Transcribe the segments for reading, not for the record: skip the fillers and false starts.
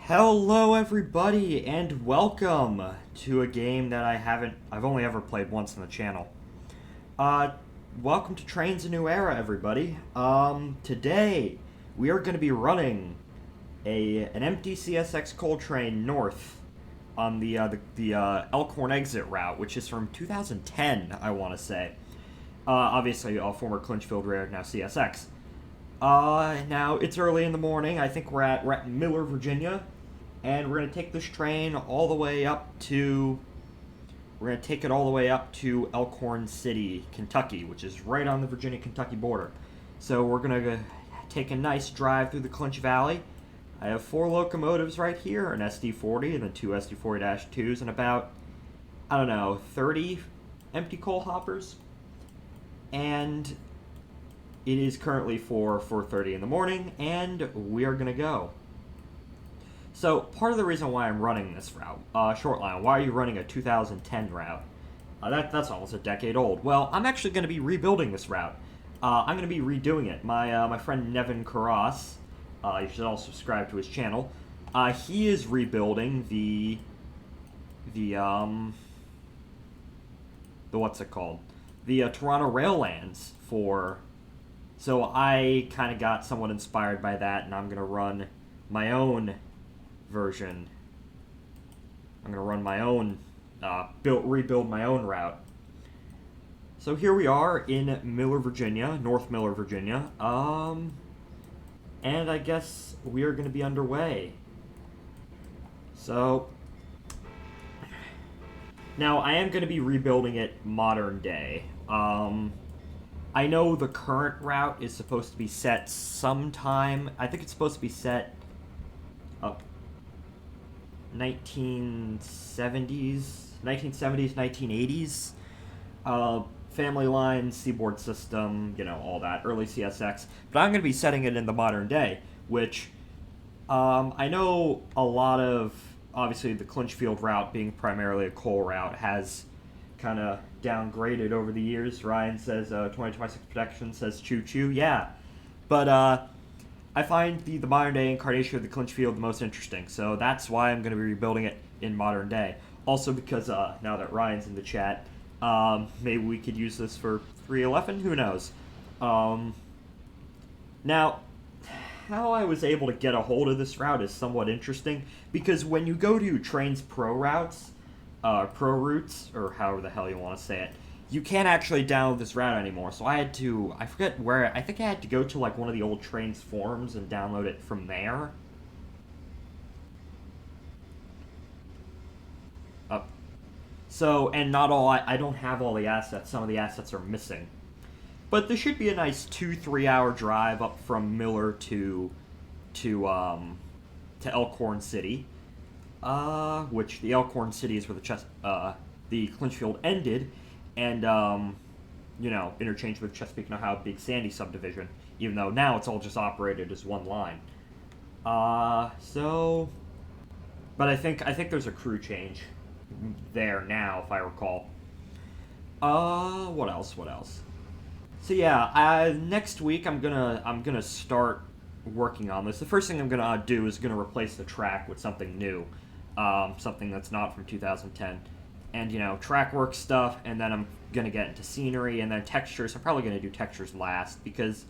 Hello everybody and welcome to a game that I've only ever played once on the channel. Uh, Welcome to Trainz: A New Era, everybody. Today we are going to be running an empty CSX coal train north on the Elkhorn exit route, which is from 2010, I want to say. Obviously, former Clinchfield railroad, now CSX. Now it's early in the morning. I think we're at Miller, Virginia, and we're gonna take this train all the way up to. We're gonna take it all the way up to Elkhorn City, Kentucky, which is right on the Virginia-Kentucky border. So we're gonna take a nice drive through the Clinch Valley. I have 4 locomotives right here, an SD40 and then 2 SD40-2s, and about, I don't know, 30 empty coal hoppers. And it is currently 4:30 in the morning, and we are gonna go. So part of the reason why I'm running this route, short line, why are you running a 2010 route? That's almost a decade old. Well, I'm actually going to be rebuilding this route. I'm going to be redoing it. My friend Nevin Karas, you should all subscribe to his channel. He is rebuilding the what's it called? The Toronto Raillands for. So I kind of got somewhat inspired by that, and I'm going to run my own version. I'm going to run my own, rebuild my own route. So here we are in Miller, Virginia, North Miller, Virginia. And I guess we are going to be underway. So now I am going to be rebuilding it modern day. I know the current route is supposed to be set sometime. I think it's supposed to be set up 1970s, 1980s. Family line, seaboard system, all that, early CSX. But I'm going to be setting it in the modern day, which I know a lot of, obviously the Clinchfield route being primarily a coal route has kind of downgraded over the years. Ryan says 2026 protection says choo-choo. Yeah. But I find the modern day incarnation of the Clinchfield the most interesting. So that's why I'm going to be rebuilding it in modern day. Also because now that Ryan's in the chat, maybe we could use this for 311. Who knows? Now, how I was able to get a hold of this route is somewhat interesting, because when you go to Trainz Pro routes, Pro routes, or however the hell you want to say it, you can't actually download this route anymore. So I had to, I forget where, I think I had to go to like one of the old Trainz forums and download it from there. So, and not all, I don't have all the assets. Some of the assets are missing. But this should be a nice 2-3 hour drive up from Miller to Elkhorn City. Which the Elkhorn City is where the Clinchfield ended, and interchanged with Chesapeake Know-How Big Sandy subdivision, even though now it's all just operated as one line. But I think there's a crew change there now, if I recall. What else? So yeah, next week I'm gonna start working on this. The first thing I'm gonna do is gonna replace the track with something new. Something that's not from 2010, and track work stuff, and then I'm gonna get into scenery, and then textures. I'm probably gonna do textures last, because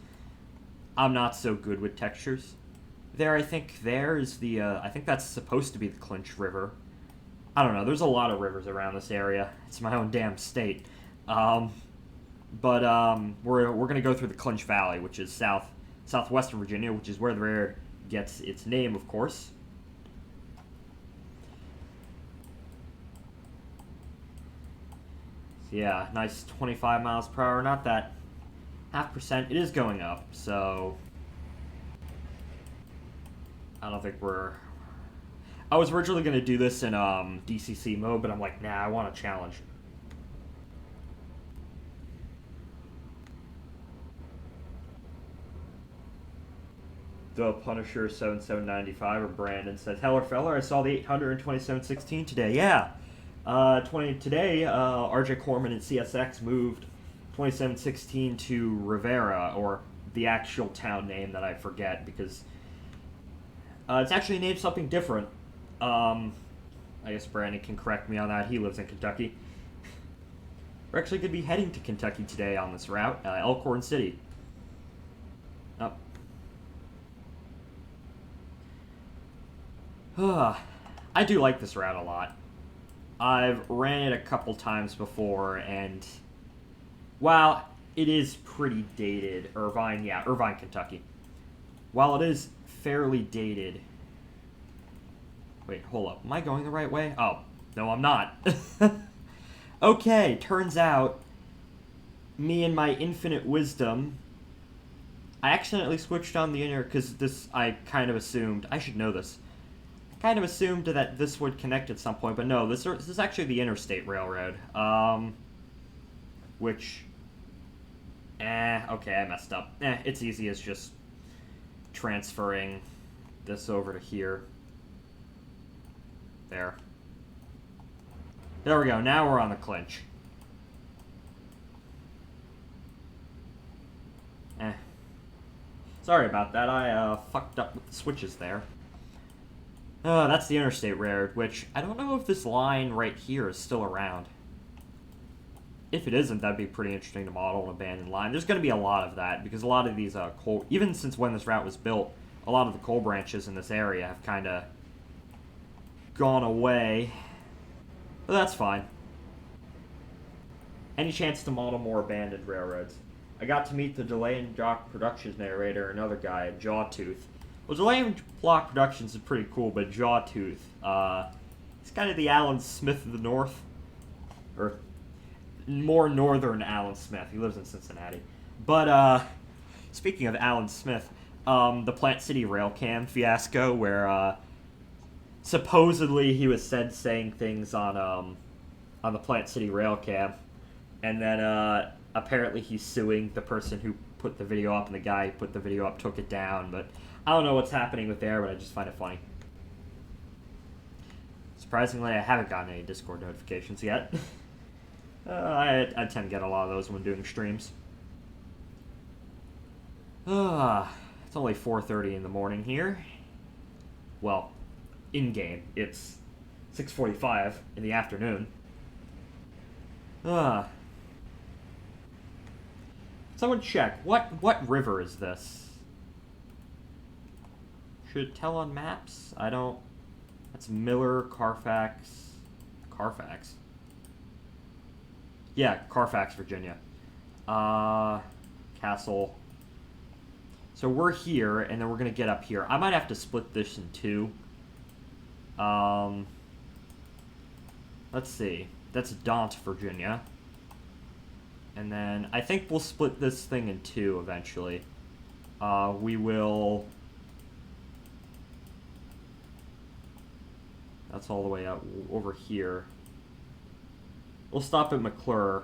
I'm not so good with textures. I think I think that's supposed to be the Clinch River. I don't know, there's a lot of rivers around this area. It's my own damn state. But we're gonna go through the Clinch Valley, which is southwestern Virginia, which is where the railroad gets its name, of course. Yeah, nice 25 miles per hour. Not that 0.5%. It is going up, so I don't think we're. I was originally going to do this in DCC mode, but I'm like, nah, I want a challenge. The Punisher 7795 or Brandon says, "Heller feller, I saw the 800 and 2716 today." Yeah. Today, RJ Corman and CSX moved 2716 to Rivera, or the actual town name that I forget, because It's actually named something different. I guess Brandon can correct me on that. He lives in Kentucky. We're actually going to be heading to Kentucky today on this route, Elkhorn City. Oh. I do like this route a lot. I've ran it a couple times before, and while it is pretty dated, Irvine, Kentucky. While it is fairly dated... Wait, hold up. Am I going the right way? Oh, no, I'm not. Okay, turns out, me and my infinite wisdom, I accidentally switched on the inner, because this, I kind of assumed, I should know this. I kind of assumed that this would connect at some point, but no, this is actually the interstate railroad. Which, okay, I messed up. It's easy as just transferring this over to here. There. There we go, now we're on the clinch. Sorry about that, I fucked up with the switches there. That's the interstate railroad, which I don't know if this line right here is still around. If it isn't, that'd be pretty interesting to model an abandoned line. There's going to be a lot of that, because a lot of these coal... Even since when this route was built, a lot of the coal branches in this area have kind of gone away. But that's fine. Any chance to model more abandoned railroads? I got to meet the Delay and Block Productions narrator, another guy, Jawtooth. Well, Delay and Block Productions is pretty cool, but Jawtooth, he's kind of the Alan Smith of the North. Or, more northern Alan Smith. He lives in Cincinnati. But, speaking of Alan Smith, the Plant City rail cam fiasco, where, supposedly he was saying things on the Plant City rail cam, and then apparently he's suing the person who put the video up, and the guy who put the video up took it down. But I don't know what's happening with there, but I just find it funny. Surprisingly, I haven't gotten any Discord notifications yet. I tend to get a lot of those when doing streams. It's only 4:30 in the morning here. Well, in-game, it's 6:45 in the afternoon. Someone check. What river is this? Should it tell on maps? I don't... That's Miller, Carfax... Carfax? Yeah, Carfax, Virginia. Castle. So we're here, and then we're going to get up here. I might have to split this in two. Let's see. That's Daunt, Virginia. And then I think we'll split this thing in two eventually. We will... That's all the way out over here. We'll stop at McClure.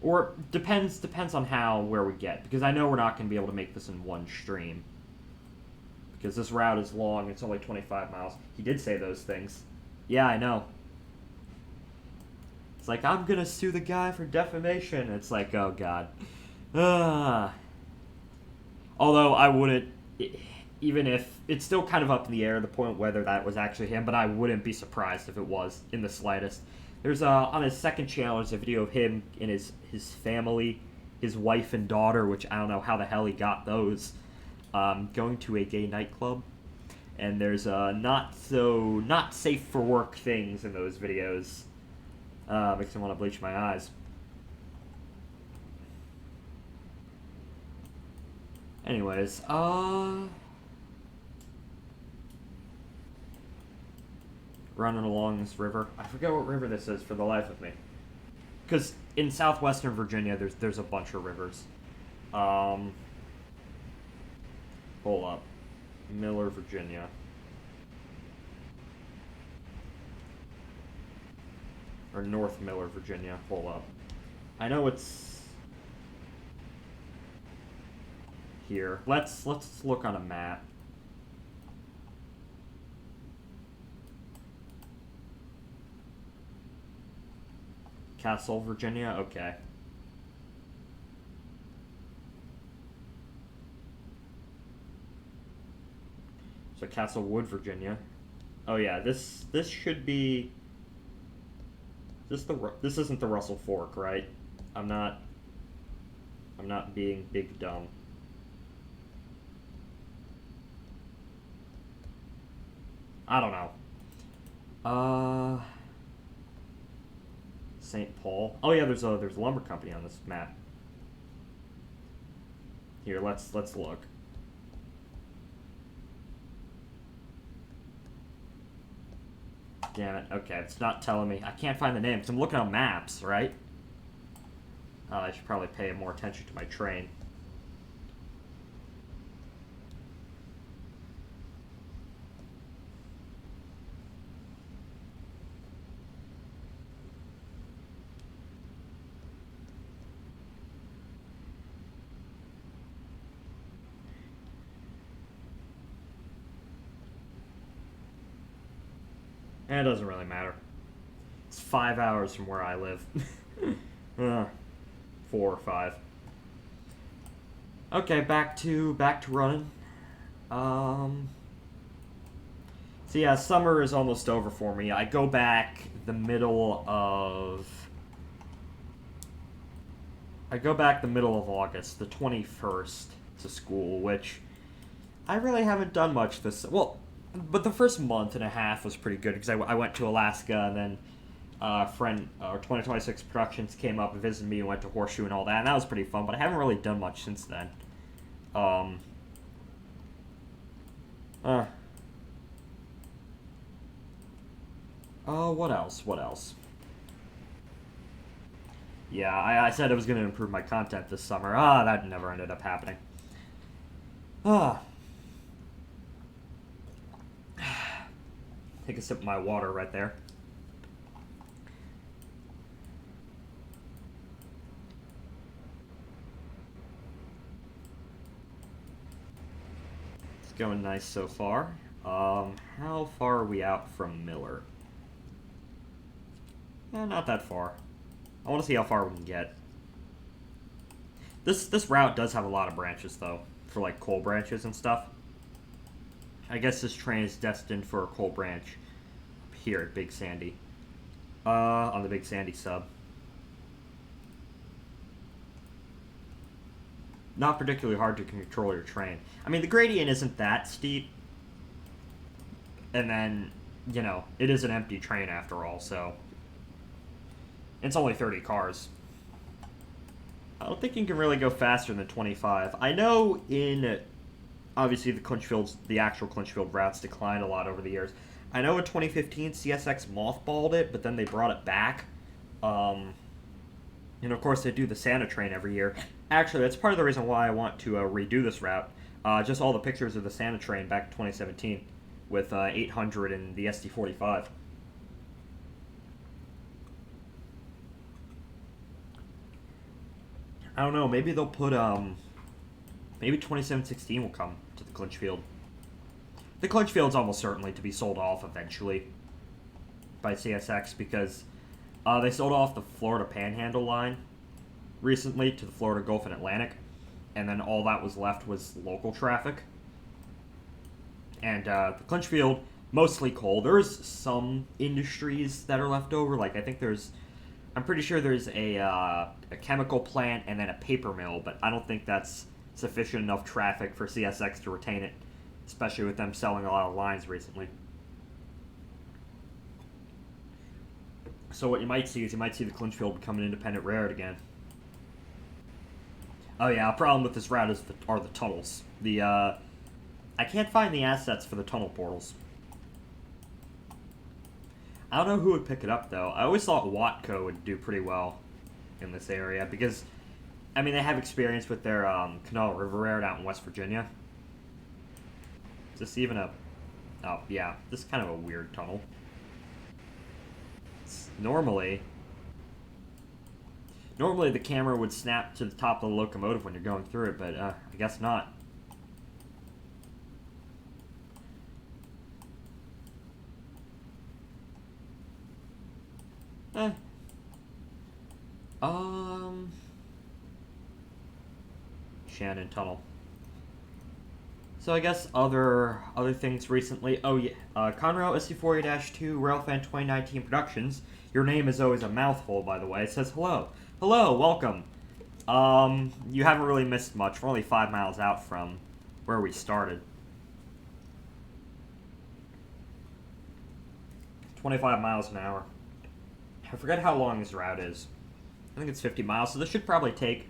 Or depends on where we get, because I know we're not going to be able to make this in one stream. Because this route is long, it's only 25 miles. He did say those things. Yeah, I know. It's like, I'm gonna sue the guy for defamation. It's like, oh god. Although I wouldn't, even if, it's still kind of up in the air, the point whether that was actually him, but I wouldn't be surprised if it was, in the slightest. There's, on his second channel, there's a video of him and his family, his wife and daughter, which I don't know how the hell he got those, going to a gay nightclub. And there's, not safe for work things in those videos. Makes me want to bleach my eyes. Anyways, running along this river. I forget what river this is for the life of me. Because in southwestern Virginia, there's a bunch of rivers. Hold up. Miller, Virginia. Or North Miller, Virginia. Hold up. I know it's here. Let's look on a map. Castle, Virginia? Okay. So Castlewood, Virginia. Oh yeah, this should be. This isn't the Russell Fork, right? I'm not being big dumb. I don't know. St. Paul. Oh yeah, there's a lumber company on this map. Here, let's look. Damn it. Okay, it's not telling me. I can't find the name because I'm looking on maps, right? I should probably pay more attention to my train. It doesn't really matter. It's 5 hours from where I live. 4 or 5. Okay, back to running. So yeah, summer is almost over for me. I go back the middle of August, the 21st, to school, which I really haven't done much this. Well, but the first month and a half was pretty good because I went to Alaska, and then friend 2026 Productions came up and visited me and went to Horseshoe and all that, and that was pretty fun. But I haven't really done much since then. What else? What else? Yeah, I said I was going to improve my content this summer. That never ended up happening. Take a sip of my water right there. It's going nice so far. How far are we out from Miller? Not that far. I want to see how far we can get. This route does have a lot of branches, though, for like coal branches and stuff. I guess this train is destined for a coal branch here at Big Sandy. On the Big Sandy sub. Not particularly hard to control your train. I mean, the gradient isn't that steep. And then, you know, it is an empty train after all, so it's only 30 cars. I don't think you can really go faster than 25. I know obviously the actual Clinchfield routes declined a lot over the years. I know in 2015 CSX mothballed it, but then they brought it back. And of course they do the Santa train every year. Actually, that's part of the reason why I want to redo this route. Just all the pictures of the Santa train back in 2017 with 800 and the SD45. I don't know, maybe they'll put, maybe 2716 will come to the Clinchfield. The Clinchfield's almost certainly to be sold off eventually by CSX because they sold off the Florida Panhandle line recently to the Florida Gulf and Atlantic, and then all that was left was local traffic. And the Clinchfield, mostly coal. There's some industries that are left over, like I'm pretty sure there's a chemical plant and then a paper mill, but I don't think that's sufficient enough traffic for CSX to retain it, especially with them selling a lot of lines recently. So what you might see is the Clinchfield become an independent railroad again. Oh yeah, a problem with this route are the tunnels. I can't find the assets for the tunnel portals. I don't know who would pick it up, though. I always thought Watco would do pretty well in this area, because, I mean, they have experience with their Canal River Railroad out in West Virginia. Is this even a... Oh, yeah. This is kind of a weird tunnel. Normally, the camera would snap to the top of the locomotive when you're going through it, but I guess not. Shannon Tunnel. So I guess other things recently. Oh yeah, Conrail SC40-2 Railfan 2019 Productions. Your name is always a mouthful, by the way. It says hello, hello, welcome. You haven't really missed much. We're only 5 miles out from where we started. 25 miles an hour. I forget how long this route is. I think it's 50 miles, so this should probably take...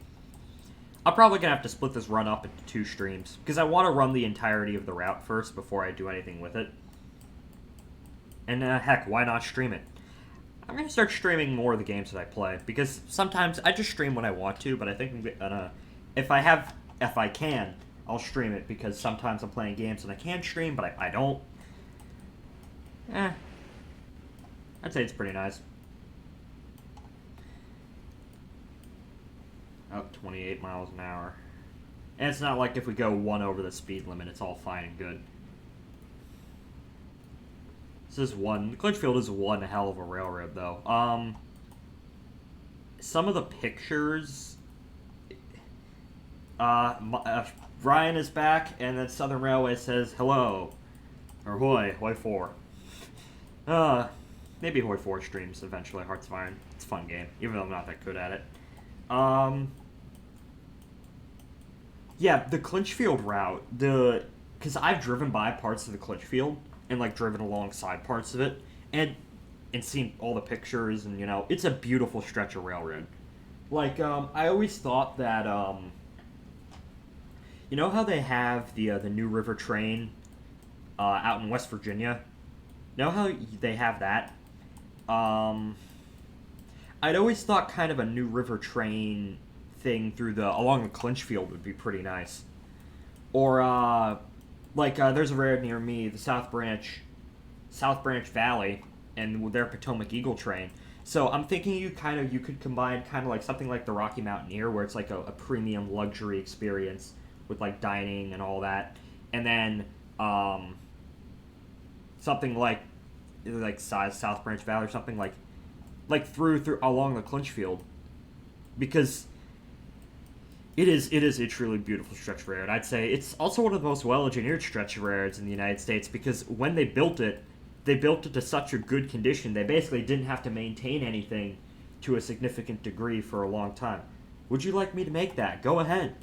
I'm probably going to have to split this run up into 2 streams, because I want to run the entirety of the route first before I do anything with it. And heck, why not stream it? I'm going to start streaming more of the games that I play, because sometimes I just stream when I want to, but I think if I can, I'll stream it, because sometimes I'm playing games and I can stream, but I don't. I'd say it's pretty nice. Up 28 miles an hour. And it's not like if we go 1 over the speed limit, it's all fine and good. This is one... Clinchfield is one hell of a railroad, though. Some of the pictures... Ryan is back, and then Southern Railway says, hello. Or hoy 4. Maybe hoy 4 streams eventually, Hearts of Iron. It's a fun game, even though I'm not that good at it. Yeah, the Clinchfield route, because I've driven by parts of the Clinchfield, and, like, driven alongside parts of it, and seen all the pictures, and, you know, it's a beautiful stretch of railroad. Like, I always thought that, you know how they have the New River train, out in West Virginia? You know how they have that? I'd always thought kind of a New River train thing along the Clinchfield would be pretty nice. Or, there's a railroad near me, the South Branch Valley, and their Potomac Eagle train. So I'm thinking you could combine kind of like something like the Rocky Mountaineer, where it's like a premium luxury experience with like dining and all that, and then something like South Branch Valley or something like through along the Clinchfield, because it is a truly beautiful stretch of railroad. I'd say it's also one of the most well-engineered stretch of railroads in the United States, because when they built it to such a good condition, they basically didn't have to maintain anything to a significant degree for a long time. Would you like me to make that? Go ahead.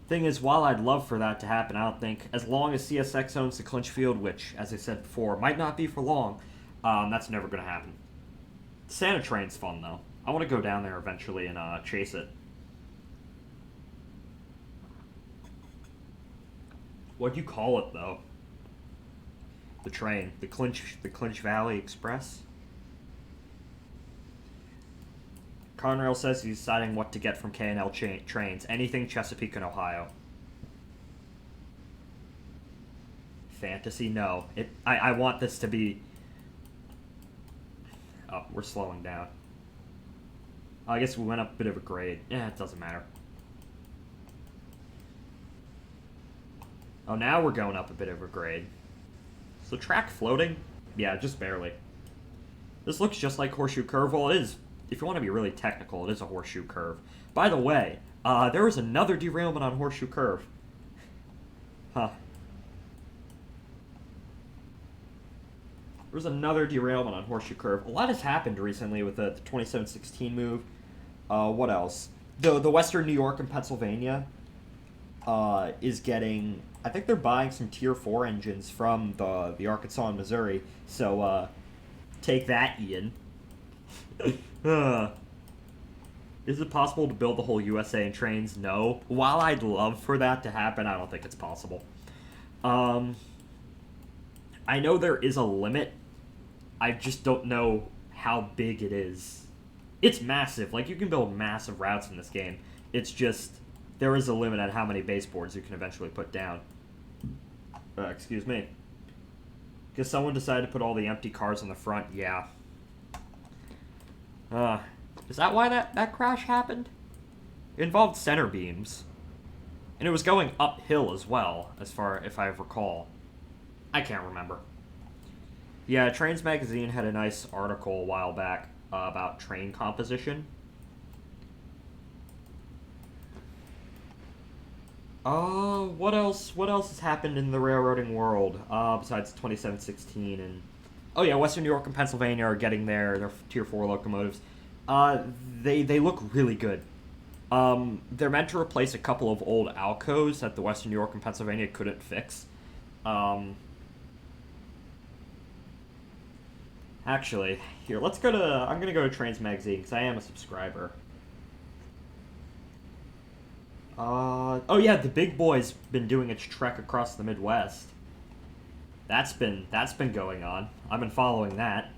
Thing is, while I'd love for that to happen, I don't think, as long as CSX owns the Clinchfield, which, as I said before, might not be for long, that's never going to happen. Santa Train's fun, though. I want to go down there eventually and chase it. What'd you call it, though? The train. The Clinch Valley Express? Conrail says he's deciding what to get from K&L Trainz. Anything Chesapeake and Ohio. Fantasy? No. I want this to be... Oh, we're slowing down. I guess we went up a bit of a grade. It doesn't matter. Oh, now we're going up a bit of a grade. Is the track floating? Yeah, just barely. This looks just like Horseshoe Curve. Well, it is. If you want to be really technical, it is a horseshoe curve. By the way, there was another derailment on Horseshoe Curve. Huh. There was another derailment on Horseshoe Curve. A lot has happened recently with the 2716 move. What else? The Western New York and Pennsylvania is getting... I think they're buying some Tier 4 engines from the Arkansas and Missouri. So, take that, Ian. Is it possible to build the whole USA in trains? No. While I'd love for that to happen, I don't think it's possible. I know there is a limit. I just don't know how big it is. It's massive. Like, you can build massive routes in this game. It's just, there is a limit on how many baseboards you can eventually put down. Excuse me. Because someone decided to put all the empty cars on the front? Yeah. Is that why that crash happened? It involved center beams. And it was going uphill as well, if I recall. I can't remember. Yeah, Trainz magazine had a nice article a while back about train composition. What else? What else has happened in the railroading world? Besides 2716 and oh yeah, Western New York and Pennsylvania are getting their Tier 4 locomotives. They look really good. They're meant to replace a couple of old Alcos that the Western New York and Pennsylvania couldn't fix. Actually, here, let's go to... I'm going to go to Trainz magazine, because I am a subscriber. Oh yeah, the Big Boy's been doing its trek across the Midwest. That's been going on. I've been following that.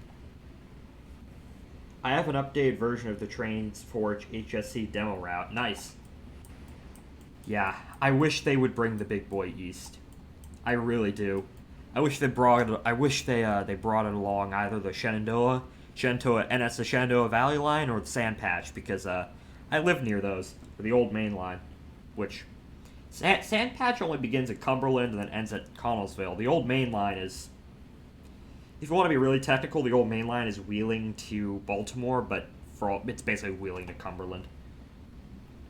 I have an updated version of the Trainz Forge HSC demo route. Nice. Yeah, I wish they would bring the Big Boy east. I really do. I wish they brought it along either the Shenandoah NS the Shenandoah Valley line or the Sand Patch because I live near those, or the old main line, which Sand Patch only begins at Cumberland and then ends at Connellsville. The old main line is, if you want to be really technical, the old main line is Wheeling to Baltimore, but it's basically Wheeling to Cumberland.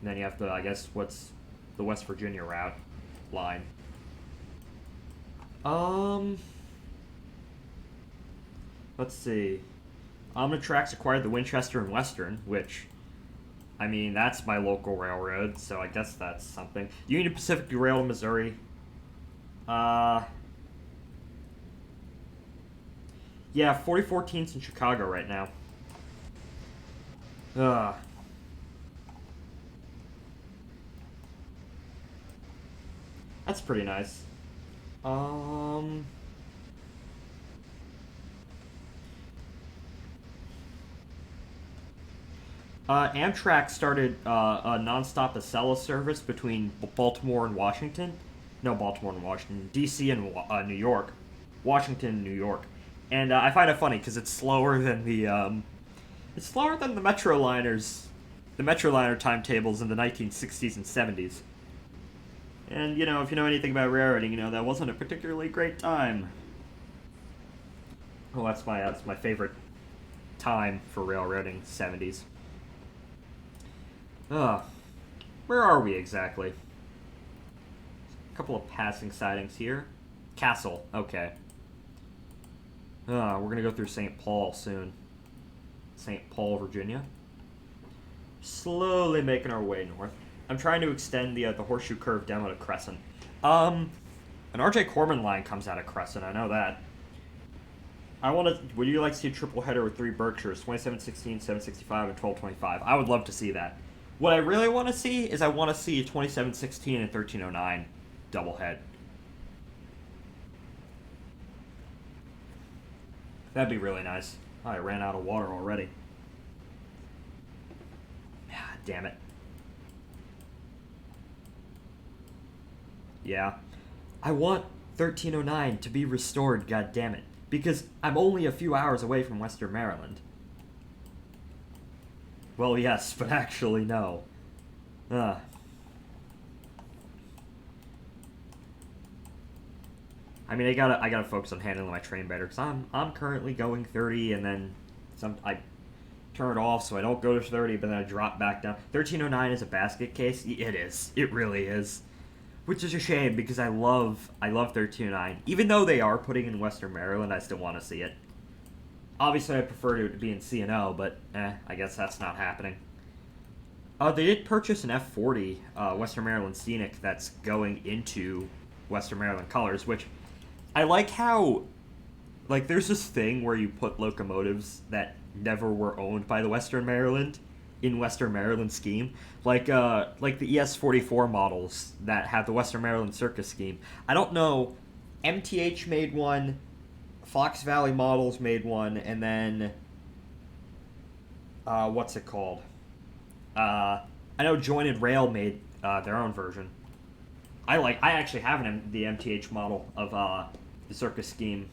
And then you have the, I guess, what's the West Virginia route line. Let's see. Omnitrax acquired the Winchester and Western, which, I mean, that's my local railroad, so I guess that's something. Union Pacific derailed in Missouri. Yeah, 4014's in Chicago right now. That's pretty nice. Amtrak started a nonstop Acela service between Baltimore and Washington. No, Baltimore and Washington. D.C. and New York. Washington and New York. And I find it funny because it's slower than the Metroliners, the Metroliner timetables in the 1960s and 70s. And, you know, if you know anything about railroading, you know that wasn't a particularly great time. Well, that's my favorite time for railroading, 70s. Where are we exactly? A couple of passing sightings here. Castle, okay. We're gonna go through St. Paul soon. St. Paul, Virginia. Slowly making our way north. I'm trying to extend the Horseshoe Curve demo to Crescent. An R.J. Corman line comes out of Crescent, I know that. Would you like to see a triple header with 3 Berkshires, 2716, 765, and 1225? I would love to see that. What I really want to see is I want to see a 2716 and 1309 doublehead. That'd be really nice. Oh, I ran out of water already. Damn it. Yeah. I want 1309 to be restored, goddammit. Because I'm only a few hours away from Western Maryland. Well, yes, but actually, no. I mean, I gotta focus on handling my train better, because I'm currently going 30, and then I turn it off so I don't go to 30, but then I drop back down. 1309 is a basket case. It is. It really is. Which is a shame, because I love 1309. Even though they are putting in Western Maryland, I still want to see it. Obviously, I prefer it to be in C&O, but I guess that's not happening. They did purchase an F40 Western Maryland Scenic that's going into Western Maryland colors, which I like how, like, there's this thing where you put locomotives that never were owned by the Western Maryland in Western Maryland scheme, like the ES44 models that have the Western Maryland Circus scheme. I don't know, MTH made one, Fox Valley Models made one, and then what's it called? I know Jointed Rail made their own version. I actually have the MTH model of the Circus scheme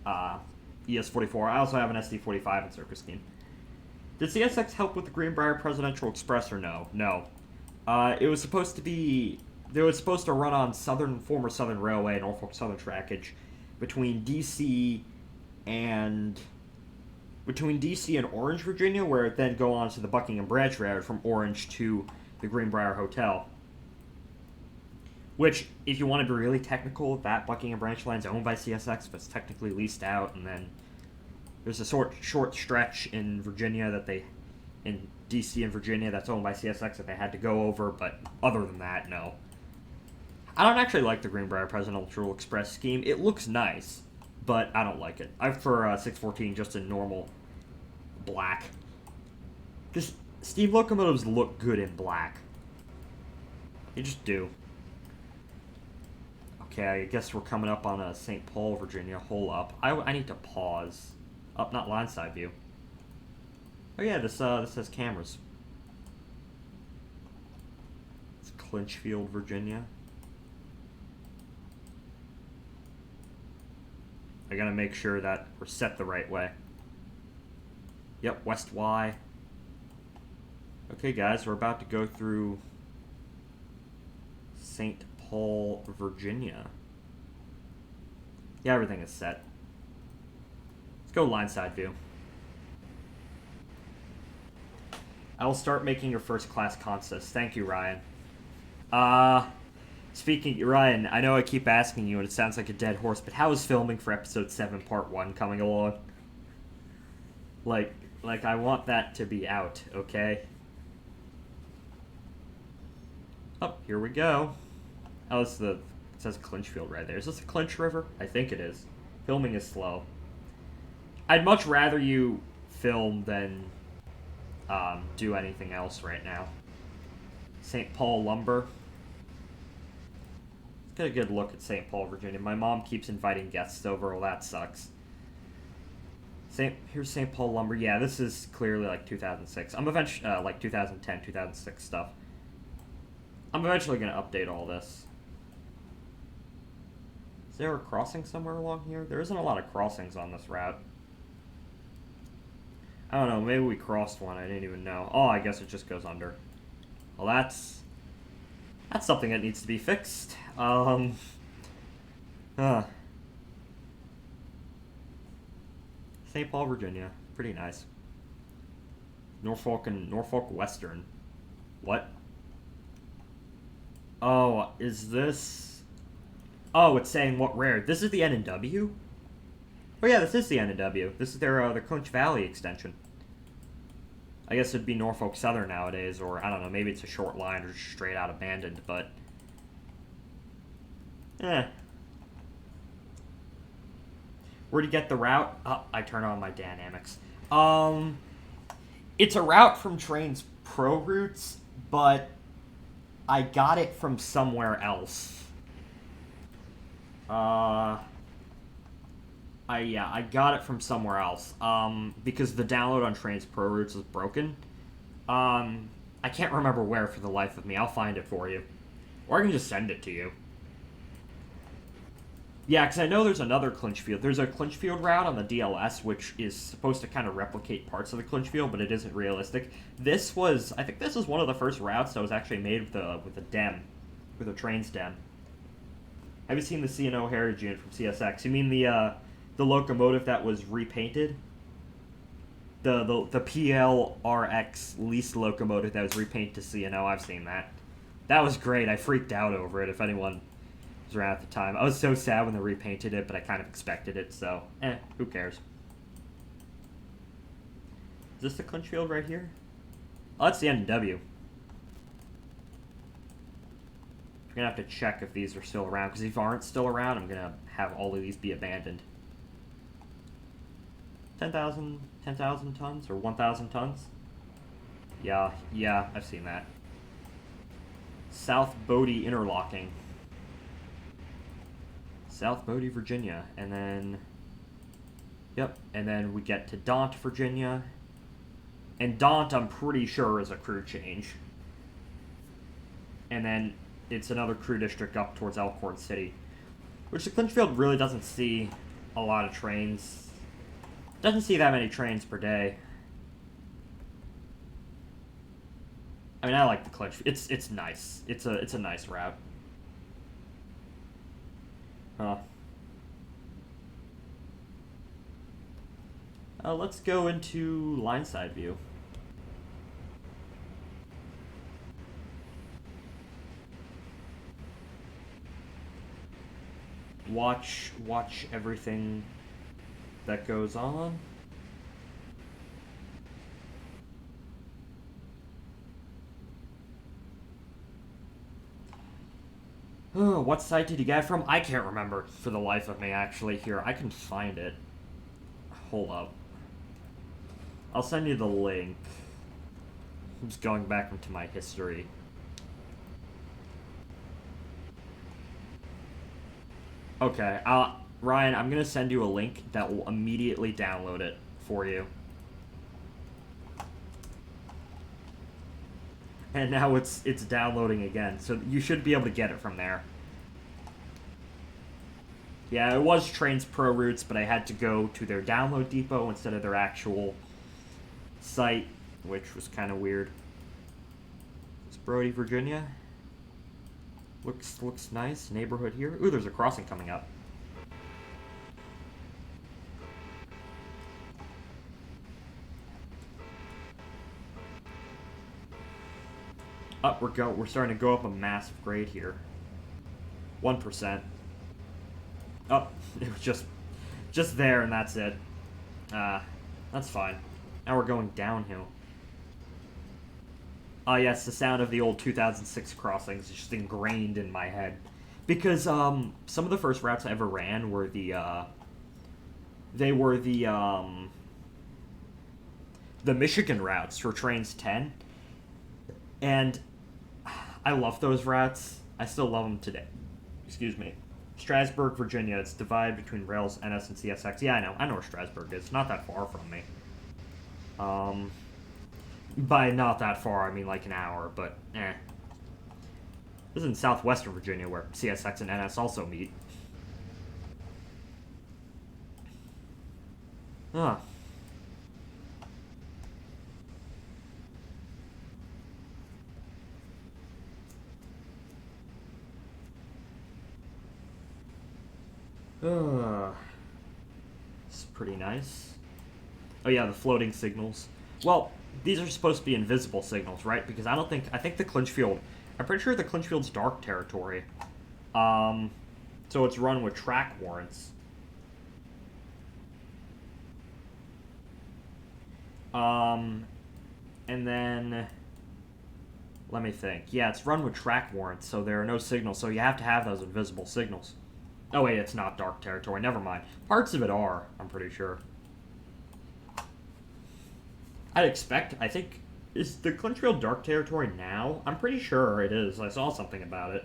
ES44. I also have an SD45 in Circus scheme. Did CSX help with the Greenbrier Presidential Express or no? No. It was supposed to be... They were supposed to run on former Southern Railway, Norfolk Southern trackage, between DC and Orange, Virginia, where it then go on to the Buckingham Branch Railroad from Orange to the Greenbrier Hotel. Which, if you want to be really technical, that Buckingham Branch line's owned by CSX, but it's technically leased out, and then there's a short stretch in Virginia that they, in DC and Virginia, that's owned by CSX that they had to go over, but other than that, no. I don't actually like the Greenbrier Presidential Express scheme. It looks nice, but I don't like it. I prefer 614 just in normal black. Just, steam locomotives look good in black. They just do. Okay, I guess we're coming up on St. Paul, Virginia. Hold up. I need to pause. Up, not line side view. Oh yeah, this has cameras. It's Clinchfield, Virginia. I gotta make sure that we're set the right way. Yep, West Y. Okay, guys, we're about to go through St. Paul, Virginia. Yeah, everything is set. Let's go line side view. I will start making your first class consist. Thank you, Ryan. Speaking, Ryan, I know I keep asking you and it sounds like a dead horse, but how is filming for episode 7 part 1 coming along? Like I want that to be out, okay? Oh, here we go. Oh, it says Clinchfield right there. Is this a Clinch River? I think it is. Filming is slow. I'd much rather you film than do anything else right now. St. Paul Lumber. Let's get a good look at St. Paul, Virginia. My mom keeps inviting guests over. Well, that sucks. Here's St. Paul Lumber. Yeah, this is clearly like 2006. I'm eventually like 2010, 2006 stuff. I'm eventually going to update all this. Is there a crossing somewhere along here? There isn't a lot of crossings on this route. I don't know, maybe we crossed one, I didn't even know. Oh, I guess it just goes under. Well, that's something that needs to be fixed. St. Paul, Virginia. Pretty nice. Norfolk Western. What? Oh, is this... Oh, it's saying what rare. This is the N&W? Oh yeah, this is the N&W. This is their Clinch Valley extension. I guess it'd be Norfolk Southern nowadays, or I don't know, maybe it's a short line or just straight out abandoned, but... Where'd you get the route? Oh, I turn on my dynamics. It's a route from Trainz Pro Routes, but I got it from somewhere else. I got it from somewhere else. Because the download on Trainz Pro Routes is broken. I can't remember where for the life of me. I'll find it for you. Or I can just send it to you. Yeah, because I know there's another Clinchfield. There's a Clinchfield route on the DLS, which is supposed to kind of replicate parts of the Clinchfield, but it isn't realistic. I think this is one of the first routes that was actually made with a DEM. With a Trainz DEM. Have you seen the C&O Heritage Unit from CSX? You mean the locomotive that was repainted? The PLRX leased locomotive that was repainted to C&O. I've seen that. That was great. I freaked out over it, if anyone was around at the time. I was so sad when they repainted it, but I kind of expected it, so, who cares? Is this the Clinchfield right here? Oh, that's the N&W. I'm going to have to check if these are still around, because if they aren't still around, I'm going to have all of these be abandoned. 10,000 tons, or 1,000 tons? Yeah, I've seen that. South Bodie interlocking. South Bodie, Virginia, and then... Yep, and then we get to Daunt, Virginia. And Daunt, I'm pretty sure, is a crew change. And then it's another crew district up towards Elkhorn City. Which the Clinchfield really doesn't see a lot of trains. Doesn't see that many trains per day. I mean, I like the Clinchfield. It's nice. It's a nice route. Huh. Let's go into line side view. watch everything that goes on. Oh, what site did you get it from? I can't remember for the life of me, actually. Here, I can find it. Hold up. I'll send you the link. I'm just going back into my history. Okay, Ryan, I'm gonna send you a link that will immediately download it for you. And now it's downloading again, so you should be able to get it from there. Yeah, it was Trainz Pro Routes, but I had to go to their download depot instead of their actual site, which was kind of weird. It's Brody, Virginia. Looks nice. Neighborhood here. Ooh, there's a crossing coming up. Up we're starting to go up a massive grade here. 1%. Oh, it was just there and that's it. That's fine. Now we're going downhill. Oh yes, the sound of the old 2006 crossings is just ingrained in my head. Because some of the first routes I ever ran were the Michigan routes for Trainz 10. And I love those routes. I still love them today. Excuse me. Strasburg, Virginia. It's divided between Rails, NS, and CSX. Yeah, I know where Strasburg is. Not that far from me. By not that far, I mean like an hour, but eh. This is in southwestern Virginia where CSX and NS also meet. Huh. This is pretty nice. Oh yeah, the floating signals. Well, these are supposed to be invisible signals, right? Because I think the Clinchfield, I'm pretty sure the Clinchfield's dark territory. So it's run with track warrants. And then, let me think. Yeah, it's run with track warrants, so there are no signals, so you have to have those invisible signals. Oh wait, it's not dark territory, never mind. Parts of it are, I'm pretty sure. I think, is the Clinchfield dark territory now? I'm pretty sure it is. I saw something about it.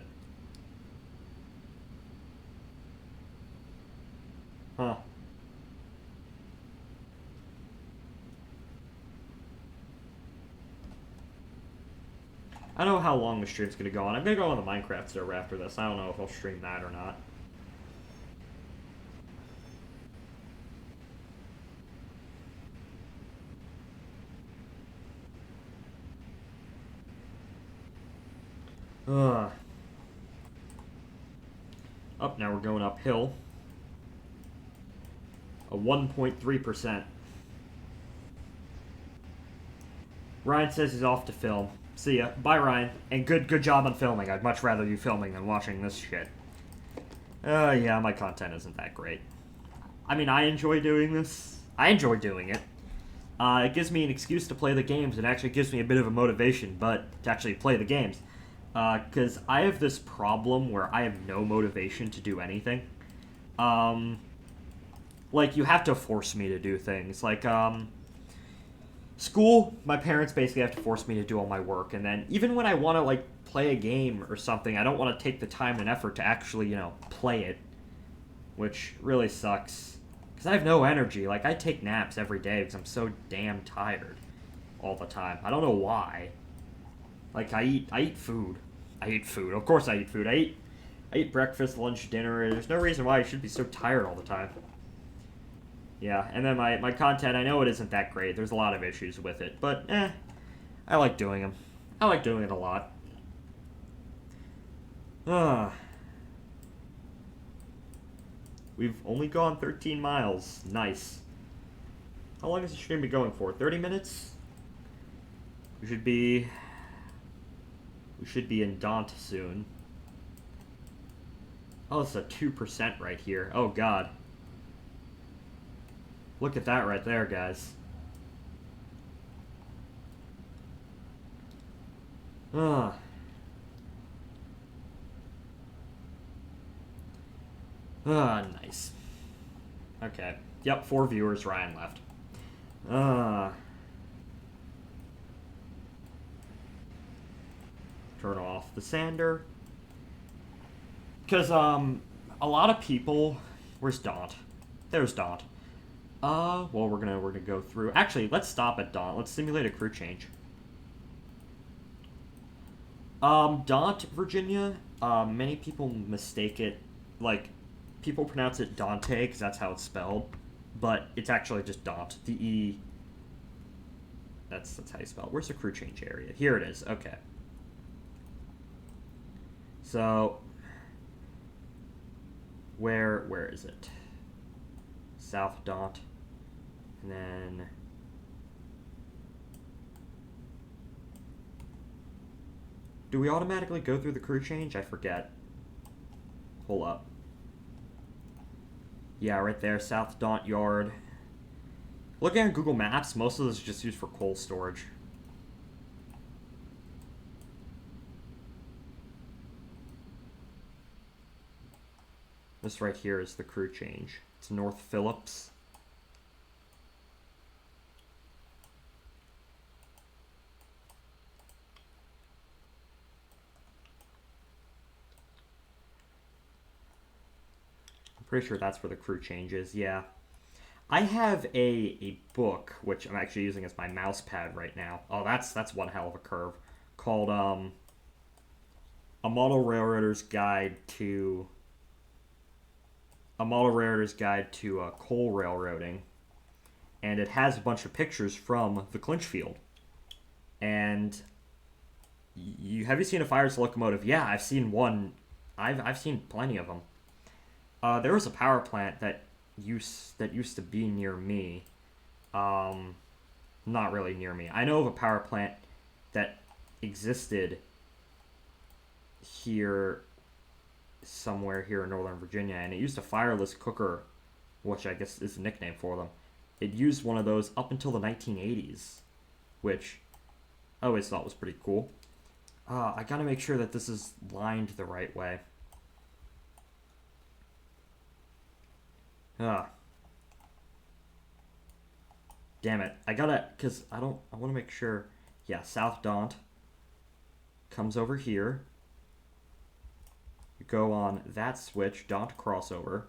Huh. I don't know how long the stream's going to go on. I'm going to go on the Minecraft server after this. I don't know if I'll stream that or not. Up now we're going uphill. A 1.3%. Ryan says he's off to film. See ya. Bye, Ryan. And good job on filming. I'd much rather you filming than watching this shit. Yeah, my content isn't that great. I mean, I enjoy doing this. I enjoy doing it. It gives me an excuse to play the games. It actually gives me a bit of a motivation, but to actually play the games. Because I have this problem where I have no motivation to do anything. Like, you have to force me to do things. Like, school, my parents basically have to force me to do all my work. And then, even when I want to, like, play a game or something, I don't want to take the time and effort to actually, you know, play it. Which really sucks. Because I have no energy. Like, I take naps every day because I'm so damn tired all the time. I don't know why. Like, I eat food. I eat food. Of course I eat food. I eat breakfast, lunch, dinner. There's no reason why I should be so tired all the time. Yeah, and then my content, I know it isn't that great. There's a lot of issues with it. But, I like doing them. I like doing it a lot. We've only gone 13 miles. Nice. How long is the stream be going for? 30 minutes? We should be in Daunt soon. Oh, it's a 2% right here. Oh, God. Look at that right there, guys. Ugh. Nice. Okay. Yep, 4 viewers. Ryan left. Turn off the sander. Because, a lot of people... Where's Daunt? There's Daunt. Well, we're gonna go through... Actually, let's stop at Daunt. Let's simulate a crew change. Daunt, Virginia, many people mistake it, like, people pronounce it Dante, because that's how it's spelled, but it's actually just Daunt. The E, that's how you spell it. Where's the crew change area? Here it is, okay. So, where is it? South Daunt, and then... Do we automatically go through the crew change? I forget. Hold up. Yeah, right there, South Daunt Yard. Looking at Google Maps, most of this is just used for coal storage. This right here is the crew change. It's North Phillips. Pretty sure that's where the crew change is, yeah. I have a book, which I'm actually using as my mouse pad right now. Oh, that's one hell of a curve. Called, A Model Railroader's Guide to... Coal Railroading. And it has a bunch of pictures from the Clinchfield. And... have you seen a Fires locomotive? Yeah, I've seen one. I've seen plenty of them. There was a power plant that used to be near me. Not really near me. I know of a power plant that existed here, somewhere here in Northern Virginia, and it used a fireless cooker, which I guess is the nickname for them. It used one of those up until the 1980s, which I always thought was pretty cool. I gotta make sure that this is lined the right way. Damn it. I gotta, because I want to make sure. Yeah, South Daunt comes over here. You go on that switch, Daunt crossover.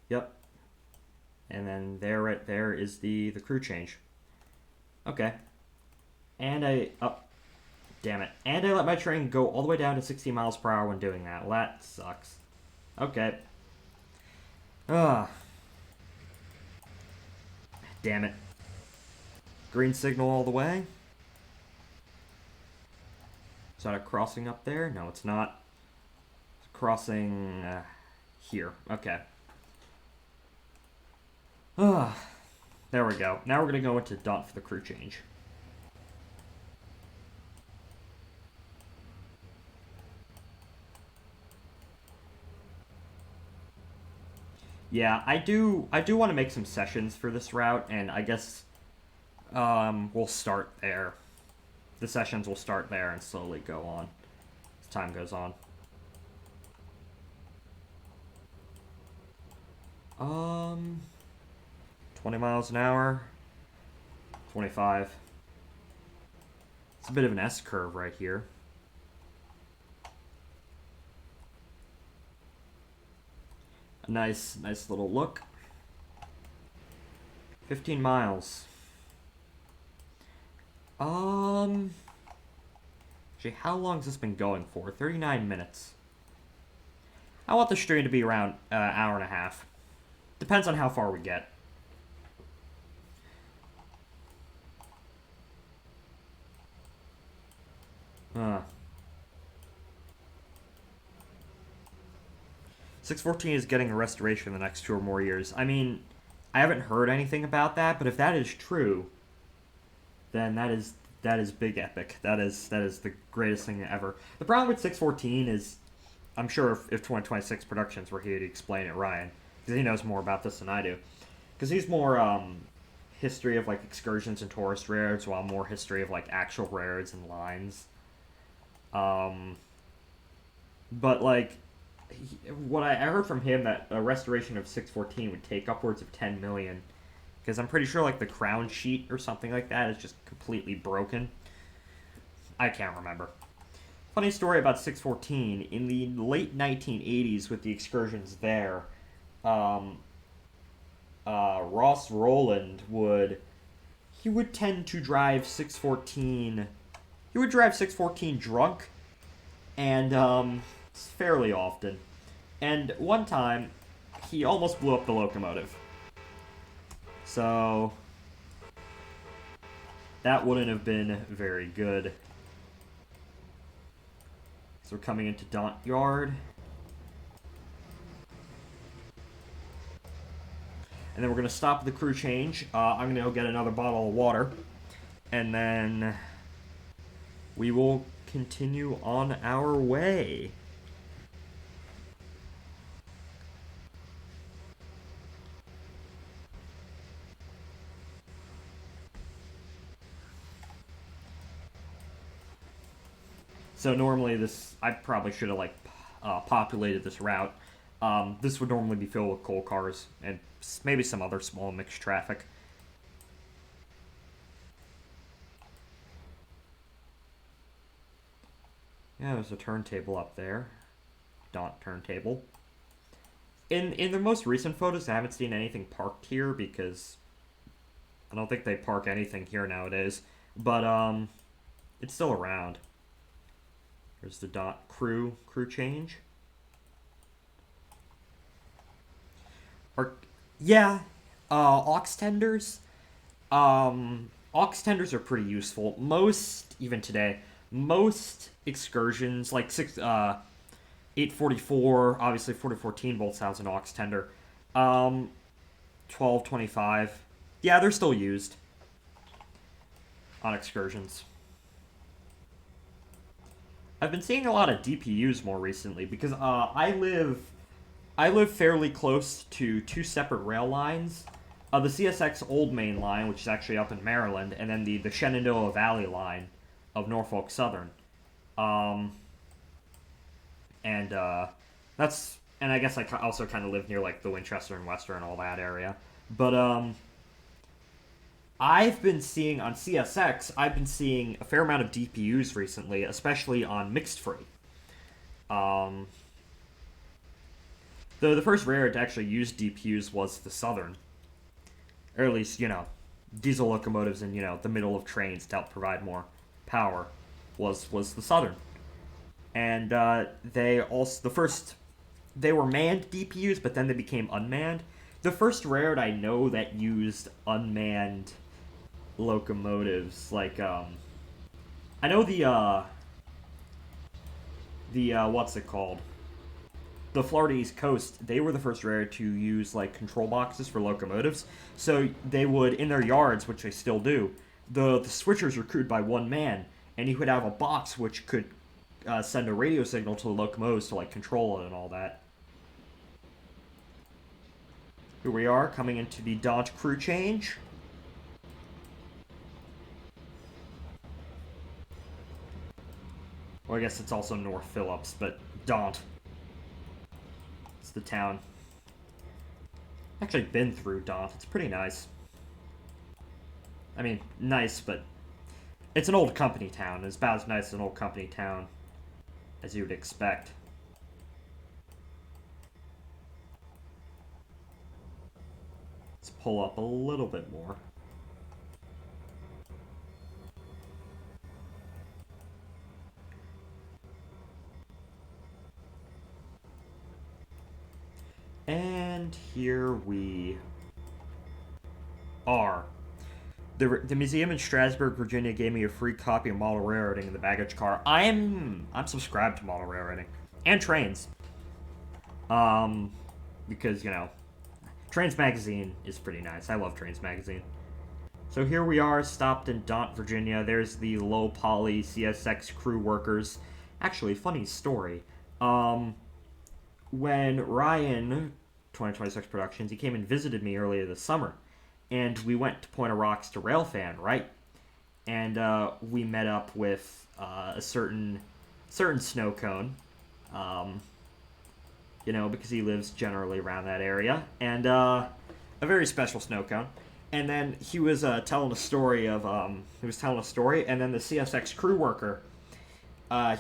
Yep. And then there, right there, is the crew change. Okay. And damn it. And I let my train go all the way down to 60 miles per hour when doing that. Well, that sucks. Okay. Damn it. Green signal all the way. Is that a crossing up there? No, it's not. It's a crossing here. Okay. There we go. Now we're going to go into Daunt for the crew change. Yeah, I do want to make some sessions for this route, and I guess we'll start there. The sessions will start there and slowly go on as time goes on. 20 miles an hour. 25. It's a bit of an S-curve right here. A nice little look. 15 miles. Gee, how long has this been going for? 39 minutes. I want the stream to be around an hour and a half. Depends on how far we get. Huh. 614 is getting a restoration in the next 2 or more years. I mean, I haven't heard anything about that, but if that is true, then that is That is big epic. That is the greatest thing ever. The problem with 614 is, I'm sure if 2026 Productions were here to explain it, Ryan, because he knows more about this than I do, because he's more history of like excursions and tourist rares, while more history of like actual rares and lines. But like, what I heard from him that a restoration of 614 would take upwards of 10 million, because I'm pretty sure like the crown sheet or something like that is just completely broken. I can't remember. Funny story about 614. In the late 1980s, with the excursions there, Ross Roland would tend to drive 614. He would drive 614 drunk, and fairly often. And one time, he almost blew up the locomotive. So that wouldn't have been very good. So we're coming into Daunt Yard. And then we're going to stop the crew change. I'm going to go get another bottle of water. And then we will continue on our way. So normally I probably should have populated this route. This would normally be filled with coal cars and maybe some other small mixed traffic. Yeah, there's a turntable up there. Daunt turntable. In the most recent photos, I haven't seen anything parked here because I don't think they park anything here nowadays. But it's still around. There's the Daunt crew change. Aux tenders. Aux tenders are pretty useful. Even today, most excursions, like 844, obviously 4014 bolts has an aux tender. 1225. Yeah, they're still used on excursions. I've been seeing a lot of DPUs more recently because I live fairly close to two separate rail lines. The CSX Old Main line, which is actually up in Maryland, and then the Shenandoah Valley line of Norfolk Southern. And I guess I also kind of live near like the Winchester and Western and all that area. But I've been seeing on CSX, I've been seeing a fair amount of DPUs recently, especially on mixed freight. The first rare to actually use DPUs was the Southern. Or at least, diesel locomotives in, the middle of trains to help provide more power was the Southern. And they were manned DPUs, but then they became unmanned. The first rare I know that used unmanned locomotives, like, I know the what's it called? The Florida East Coast, they were the first railroad to use like control boxes for locomotives. So they would, in their yards, which they still do, the switchers were crewed by one man, and he would have a box which could send a radio signal to the locomotives to like control it and all that. Here we are, coming into the Daunt crew change. Well, I guess it's also North Phillips, but Daunt. It's the town. Actually been through Daunt. It's pretty nice. I mean, nice, but it's an old company town. It's about as nice as an old company town as you would expect. Let's pull up a little bit more. And here we are. The museum in Strasburg, Virginia gave me a free copy of Model Railroading in the baggage car. I'm subscribed to Model Railroading and Trainz. Because, Trainz magazine is pretty nice. I love Trainz magazine. So here we are, stopped in Daunt, Virginia. There's the low poly CSX crew workers. Actually, funny story. When Ryan, 2026 Productions, he came and visited me earlier this summer, and we went to Point of Rocks to Railfan, right? And we met up with a certain snow cone, because he lives generally around that area, and a very special snow cone. And then he was telling a story, and then the CSX crew worker,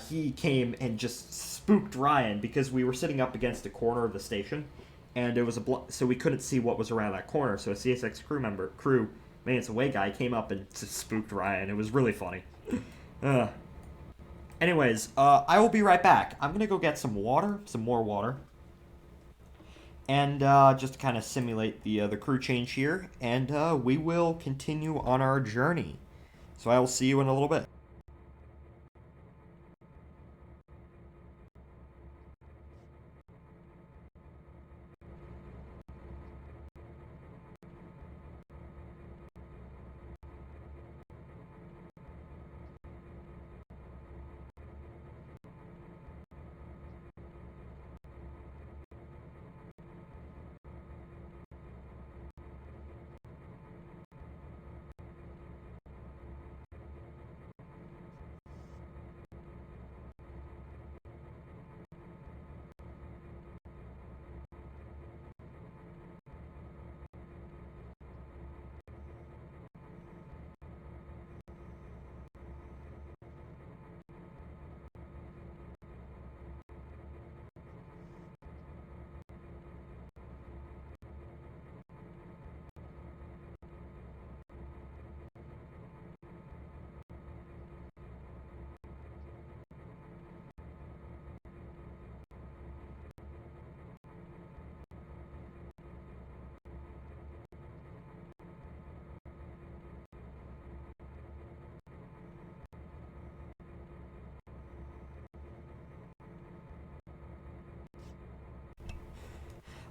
he came and just spooked Ryan because we were sitting up against a corner of the station, and it was so we couldn't see what was around that corner. So a CSX crew maintenance away guy came up and just spooked Ryan. It was really funny. Anyways, I will be right back. I'm gonna go get some more water, and just to kind of simulate the crew change here, and we will continue on our journey. So I will see you in a little bit.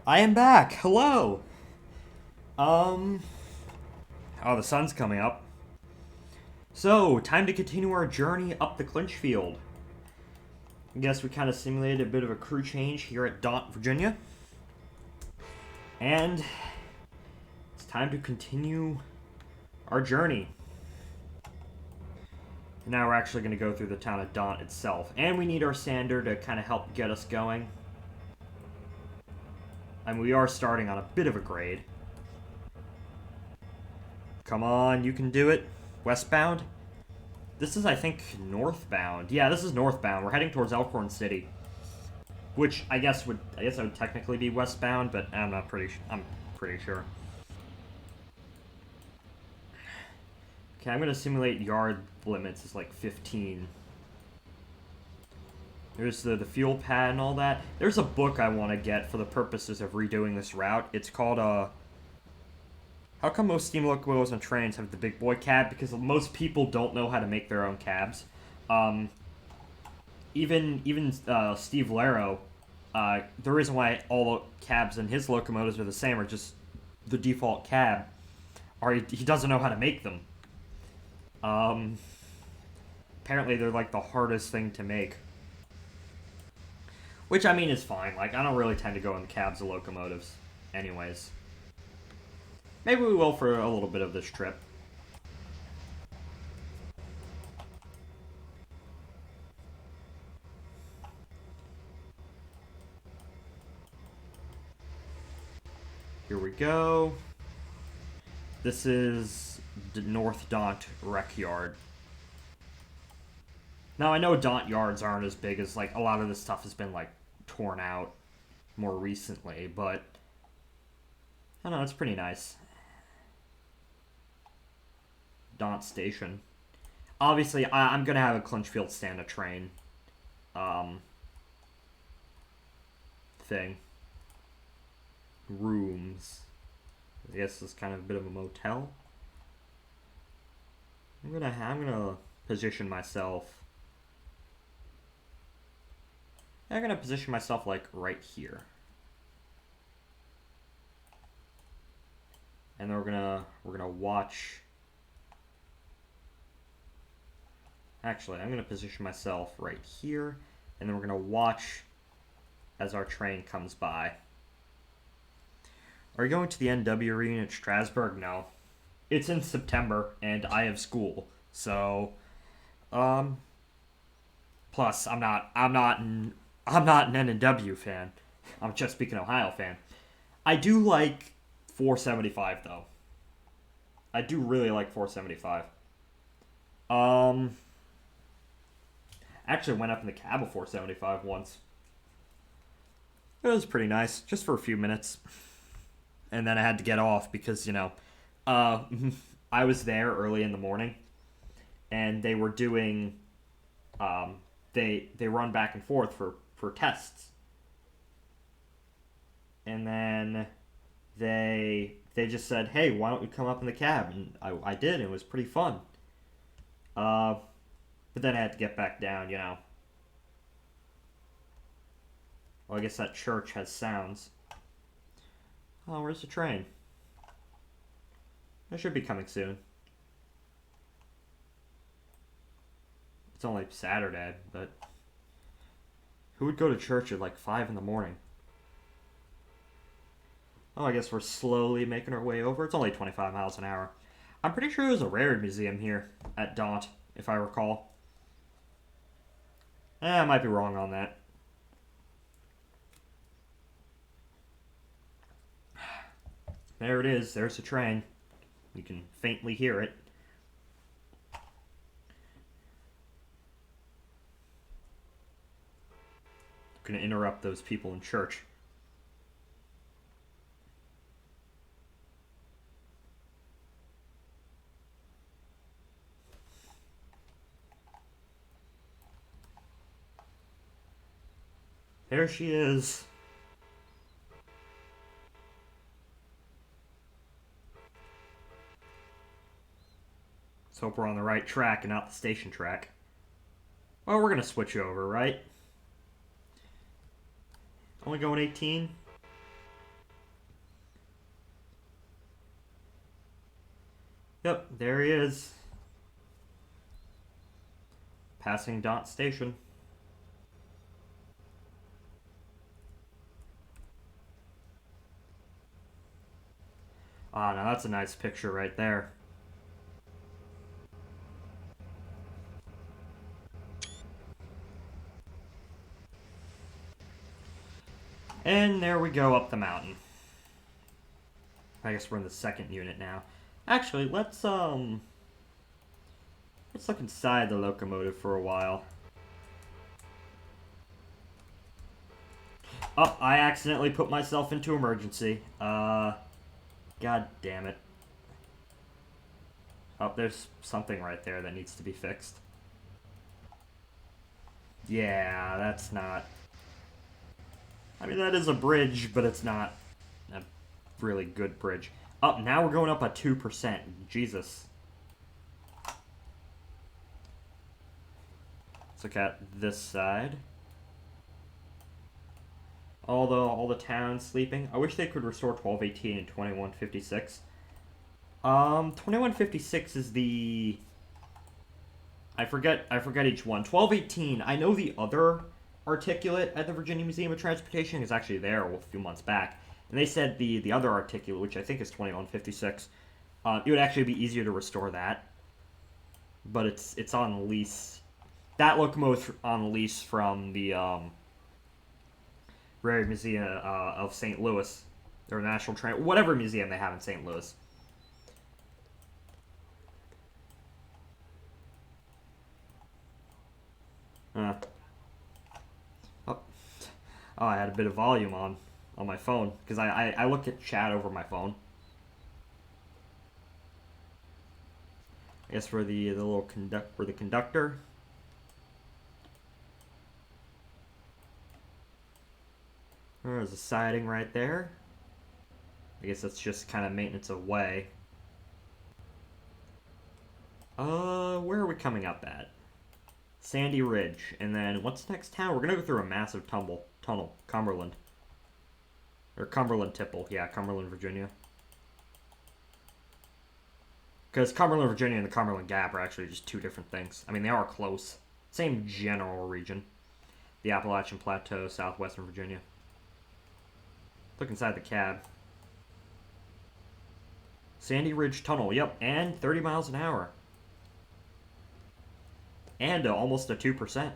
I am back. Hello. Um. Oh, the sun's coming up. So, time to continue our journey up the Clinchfield. I guess we kind of simulated a bit of a crew change here at Daunt, Virginia. And it's time to continue our journey. Now we're actually going to go through the town of Daunt itself. And we need our sander to kind of help get us going. I mean, we are starting on a bit of a grade. Come on, you can do it. Westbound? This is, I think, northbound. Yeah, this is northbound. We're heading towards Elkhorn City, which I guess would technically be westbound, but I'm pretty sure. Okay, I'm gonna simulate yard limits as like 15. There's the fuel pad and all that. There's a book I want to get for the purposes of redoing this route. It's called How come most steam locomotives and trains have the big boy cab? Because most people don't know how to make their own cabs. Even Steve Laro, the reason why all cabs in his locomotives are the same, are just the default cab, or he doesn't know how to make them. Apparently they're like the hardest thing to make. Which, I mean, is fine. Like, I don't really tend to go in the cabs of locomotives anyways. Maybe we will for a little bit of this trip. Here we go. This is the North Daunt Rec Yard. Now, I know Daunt yards aren't as big as, like, a lot of this stuff has been, like, torn out more recently, but I don't know, it's pretty nice. Daunt Station. Obviously, I'm going to have a Clinchfield stand a train thing. Rooms. I guess this is kind of a bit of a motel. I'm gonna position myself. I'm gonna position myself like right here. And then we're gonna watch Actually, I'm going to position myself right here, and then we're going to watch as our train comes by. Are you going to the NW reunion at Strasbourg? No. It's in September, and I have school. So, plus I'm not an NW fan. I'm a Chesapeake, Ohio fan. I do like 475 though. I do really like 475. Actually went up in the cab of 475 once. It was pretty nice, just for a few minutes. And then I had to get off because, I was there early in the morning, and they were doing, they run back and forth for tests. And then they just said, hey, why don't you come up in the cab? And I did, and it was pretty fun. But then I had to get back down, Well, I guess that church has sounds. Oh, where's the train? It should be coming soon. It's only Saturday, but who would go to church at like 5 in the morning? Oh, I guess we're slowly making our way over. It's only 25 miles an hour. I'm pretty sure there's a rare museum here at Daunt, if I recall. I might be wrong on that. There it is. There's the train. You can faintly hear it. I'm gonna interrupt those people in church. There she is. Let's hope we're on the right track and not the station track. Well, we're going to switch over, right? Only going 18? Yep, there he is. Passing Daunt Station. Ah, now that's a nice picture right there. And there we go up the mountain. I guess we're in the second unit now. Actually, let's look inside the locomotive for a while. Oh, I accidentally put myself into emergency. God damn it. Oh, there's something right there that needs to be fixed. Yeah, that's not... I mean, that is a bridge, but it's not a really good bridge. Oh, now we're going up by 2%. Jesus. Let's look at this side. All the towns sleeping. I wish they could restore 1218 and 2156. 2156 is the... I forget each one. 1218, I know the other articulate at the Virginia Museum of Transportation is actually there a few months back. And they said the other articulate, which I think is 2156, it would actually be easier to restore that. But it's on lease. That locomotive's on lease from the Rare Museum of St. Louis, or National Train, whatever museum they have in St. Louis. Oh, I had a bit of volume on my phone because I look at chat over my phone. I guess we're the little we're the conductor. There's a siding right there. I guess that's just kind of maintenance of way. Where are we coming up at? Sandy Ridge. And then what's the next town? We're gonna go through a massive tunnel. Cumberland. Or Cumberland Tipple. Yeah, Cumberland, Virginia. Because Cumberland, Virginia and the Cumberland Gap are actually just two different things. I mean, they are close. Same general region. The Appalachian Plateau, southwestern Virginia. Look inside the cab. Sandy Ridge Tunnel, yep, and 30 miles an hour. And almost a 2%.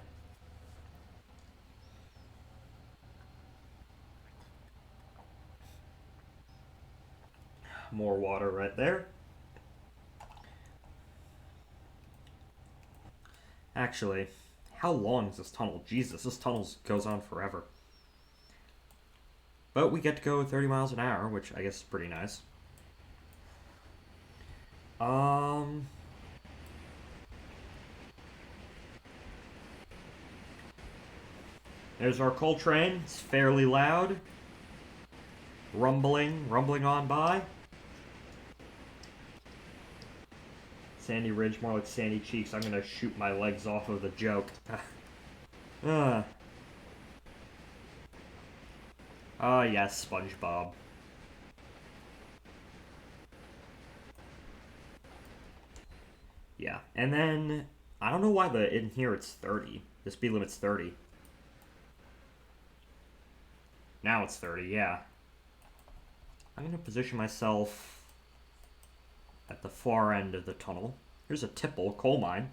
More water right there. Actually, how long is this tunnel? Jesus, this tunnel goes on forever. But we get to go 30 miles an hour, which I guess is pretty nice. There's our coal train. It's fairly loud. Rumbling on by. Sandy Ridge, more like Sandy Cheeks. I'm gonna shoot my legs off of the joke. Oh, yes, SpongeBob. Yeah, and then, I don't know why in here it's 30. The speed limit's 30. Now it's 30, yeah. I'm gonna position myself at the far end of the tunnel. Here's a tipple coal mine.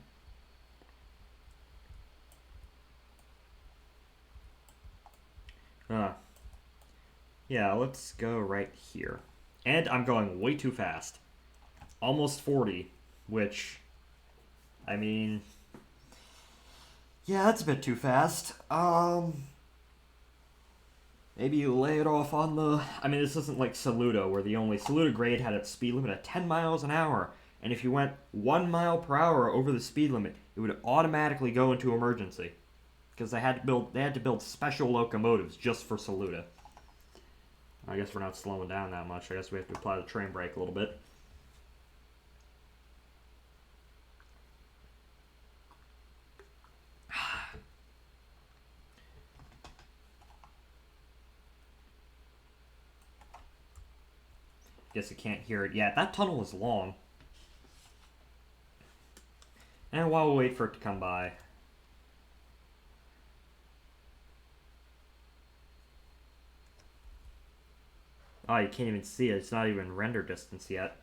Yeah, let's go right here. And I'm going way too fast. Almost 40, which, I mean, yeah, that's a bit too fast. Maybe you lay it off on the... I mean, this isn't like Saluda, where the only Saluda grade had its speed limit at 10 miles an hour. And if you went 1 mile per hour over the speed limit, it would automatically go into emergency. Because they had to build special locomotives just for Saluda. I guess we're not slowing down that much. I guess we have to apply the train brake a little bit. Guess I can't hear it yet. That tunnel is long. And while we wait for it to come by. Oh, you can't even see it. It's not even render distance yet.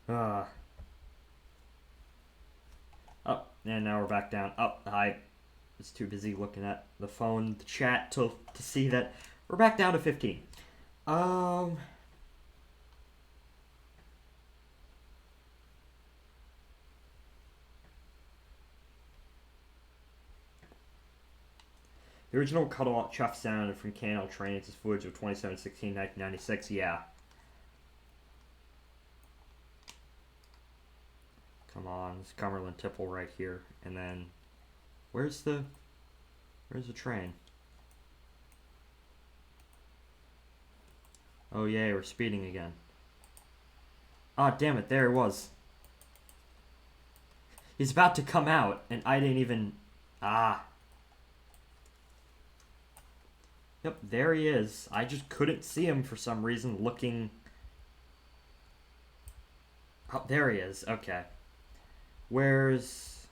Oh, and now we're back down. I was too busy looking at the phone, the chat, to see that we're back down to 15. The original cut-off chuff sound from Canal Trainz is footage of 27/16/1996. Yeah. Come on, it's Cumberland Tipple right here, and then where's the train? Oh yay, we're speeding again. Ah, damn it, there it was. He's about to come out, and I didn't even... Yep, there he is. I just couldn't see him for some reason looking... Oh, there he is. Okay. Where's...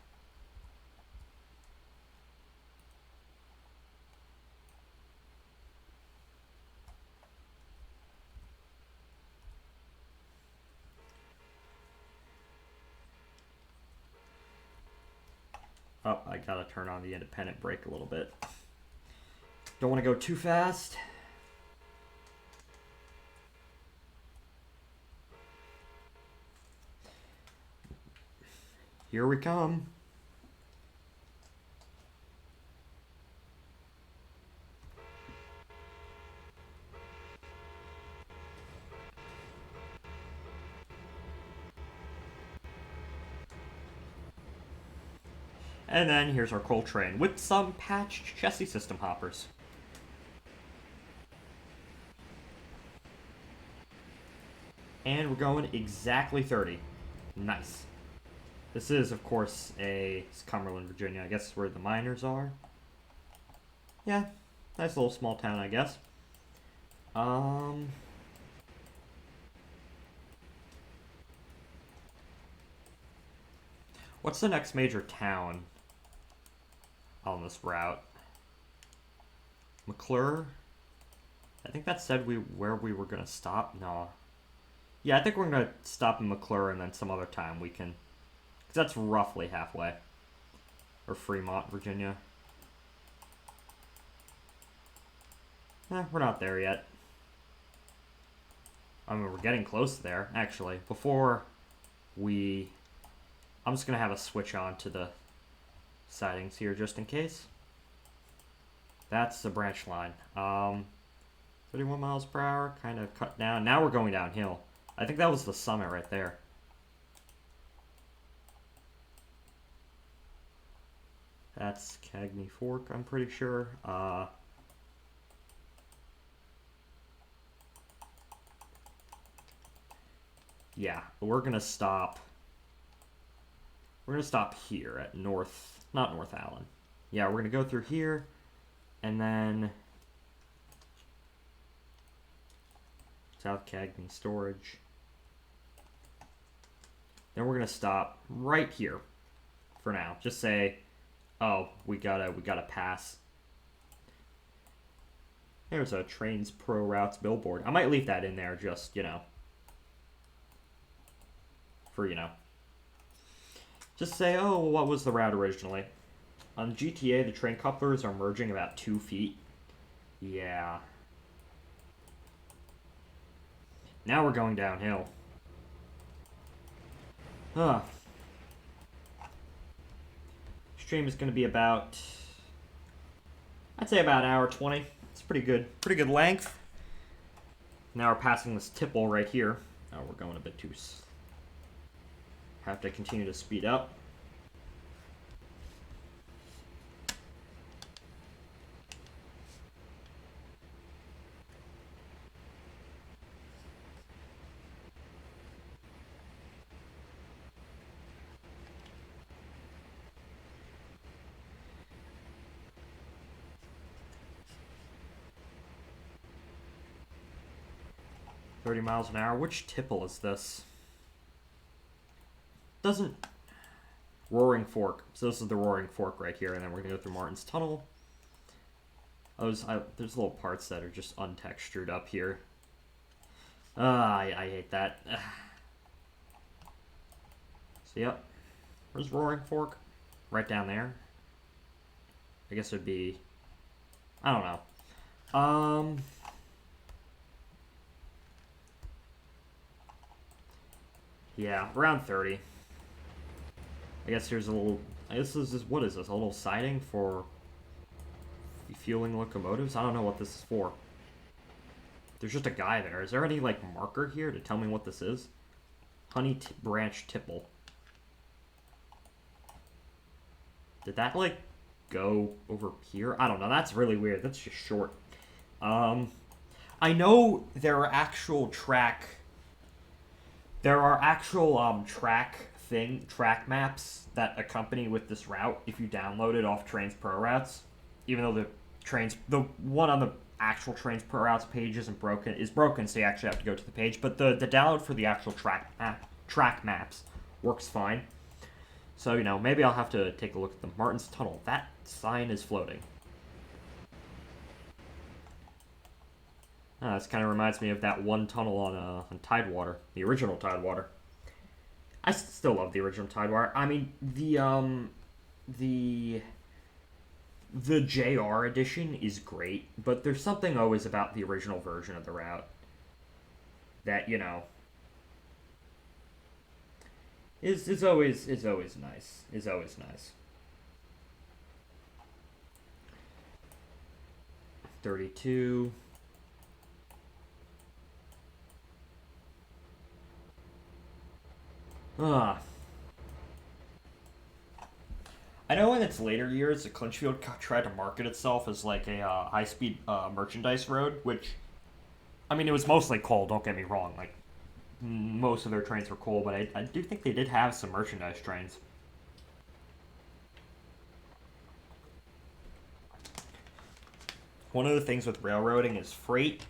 Oh, I gotta turn on the independent brake a little bit. Don't want to go too fast. Here we come. And then here's our coal train with some patched chassis system hoppers. And we're going exactly 30. Nice. This is, of course, it's Cumberland, Virginia. I guess where the miners are. Yeah, nice little small town, I guess. What's the next major town on this route? McClure? I think that said where we were going to stop. No. Yeah, I think we're going to stop in McClure and then some other time we can... Because that's roughly halfway. Or Fremont, Virginia. We're not there yet. I mean, we're getting close there, actually. Before we... I'm just going to have a switch on to the sidings here just in case. That's the branch line. 31 miles per hour, kind of cut down. Now we're going downhill. I think that was the summit right there. That's Cagney Fork, I'm pretty sure. Yeah, we're gonna stop. We're gonna stop here at not North Allen. Yeah, we're gonna go through here, and then South Cagney Storage. Then we're gonna stop right here for now. Just say, oh, we gotta pass. There's a Trainz Pro Routes billboard. I might leave that in there just, for, just say, oh, what was the route originally? On GTA, the train couplers are merging about 2 feet. Yeah. Now we're going downhill. Stream is going to be about, I'd say about an hour 20. It's pretty good length. Now we're passing this tipple right here. Oh, we're going a bit too... Have to continue to speed up. $30 miles an hour. Which tipple is this? Doesn't... Roaring Fork. So this is the Roaring Fork right here, and then we're going to go through Martin's Tunnel. There's little parts that are just untextured up here. I hate that. So, yep. Where's Roaring Fork? Right down there. I guess it would be... I don't know. Yeah, around 30. I guess here's a little... I guess this is... What is this? A little siding for refueling locomotives? I don't know what this is for. There's just a guy there. Is there any, marker here to tell me what this is? Honey Branch Tipple. Did that, go over here? I don't know. That's really weird. That's just short. I know there are actual track... There are actual, track maps that accompany with this route if you download it off Trainz Pro Routes. Even though the one on the actual Trainz Pro Routes page is broken, so you actually have to go to the page. But the download for the actual track maps works fine. So, maybe I'll have to take a look at the Martin's Tunnel. That sign is floating. This kind of reminds me of that one tunnel on Tidewater, the original Tidewater. I still love the original Tidewater. I mean, the JR edition is great, but there's something always about the original version of the route that, is always nice. Is always nice. 32. I know in its later years, the Clinchfield tried to market itself as a high-speed merchandise road, which, I mean, it was mostly coal, don't get me wrong. Most of their trains were coal, but I do think they did have some merchandise trains. One of the things with railroading is freight.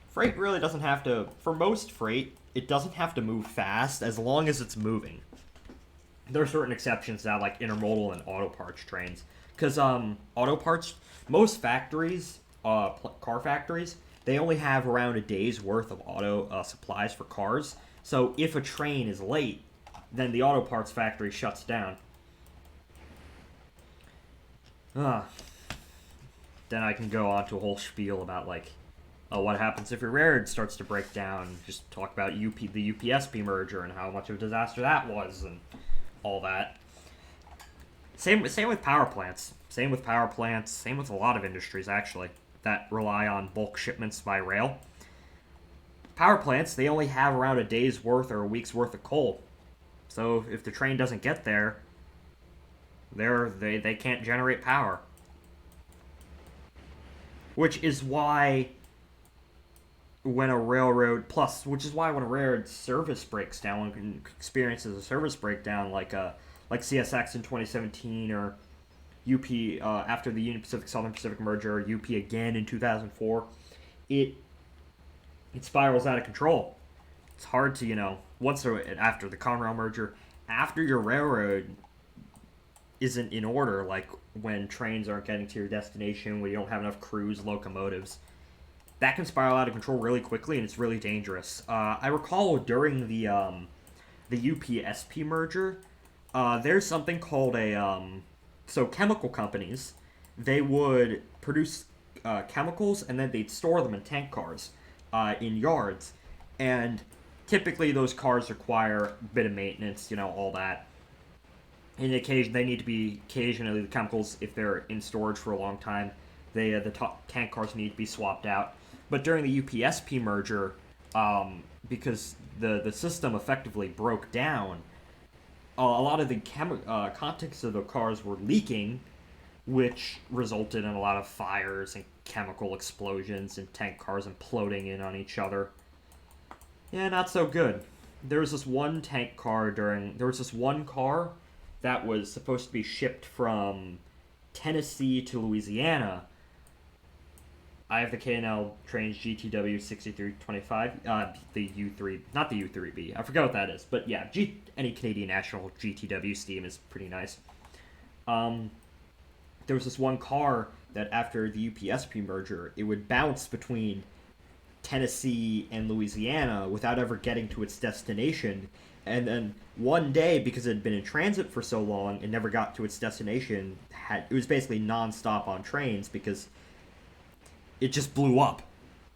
Freight really doesn't have to, for most freight, it doesn't have to move fast as long as it's moving. There are certain exceptions to that, like intermodal and auto parts trains. Because auto parts, most factories, car factories, they only have around a day's worth of auto supplies for cars. So if a train is late, then the auto parts factory shuts down. Uh, then I can go on to a whole spiel about like what happens if your railroad starts to break down. Just talk about the UPSP merger and how much of a disaster that was and all that. Same with power plants. Same with power plants. Same with a lot of industries actually that rely on bulk shipments by rail. Power plants, they only have around a day's worth or a week's worth of coal. So if the train doesn't get there, they can't generate power. Which is why when a railroad service breaks down, when it experiences a service breakdown like CSX in 2017 or UP after the Union Pacific Southern Pacific merger, or UP again in 2004, it spirals out of control. It's hard to after the Conrail merger, after your railroad isn't in order, like when trains aren't getting to your destination, when you don't have enough crews, locomotives, that can spiral out of control really quickly, and it's really dangerous. I recall during the UP-SP merger, there's something called so chemical companies, they would produce chemicals and then they'd store them in tank cars in yards, and typically those cars require a bit of maintenance, all that. In occasion, they need to be occasionally the chemicals, if they're in storage for a long time, the tank cars need to be swapped out. But during the UPSP merger, because the system effectively broke down, a lot of the contents of the cars were leaking, which resulted in a lot of fires and chemical explosions and tank cars imploding in on each other. Yeah, not so good. There was this one car that was supposed to be shipped from Tennessee to Louisiana. I have the K&L Trainz GTW 6325, the U3, not the U3B. I forgot what that is, but yeah, any Canadian National GTW steam is pretty nice. There was this one car that after the UPSP merger, it would bounce between Tennessee and Louisiana without ever getting to its destination. And then one day, because it had been in transit for so long and never got to its destination, it was basically non-stop on trains because it just blew up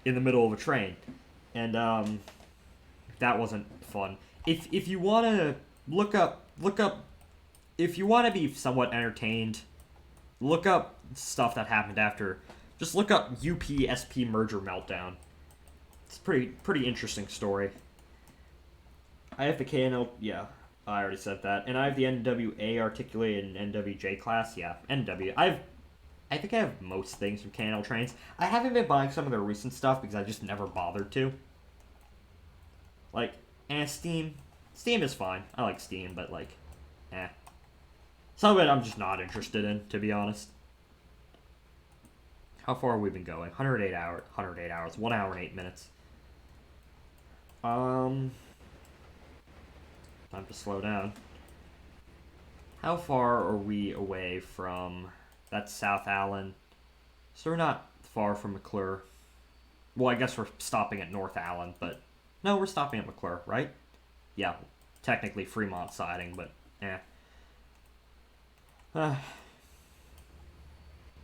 in the middle of a train. And that wasn't fun. If you want to look up if you want to be somewhat entertained, look up stuff that happened after. Just look up UP-SP merger meltdown. It's a pretty interesting story. I have the KNL, yeah, I already said that. And I have the NWA articulated and NWJ class, yeah, NW. I think I have most things from KNL Trainz. I haven't been buying some of their recent stuff because I just never bothered to. Like, Steam. Steam is fine. I like Steam, but like, some of it I'm just not interested in, to be honest. How far have we been going? 108 hours, 1 hour and 8 minutes. Time to slow down. How far are we away from... That's South Allen. So we're not far from McClure. Well, I guess we're stopping at North Allen, but... No, we're stopping at McClure, right? Yeah, technically Fremont siding, but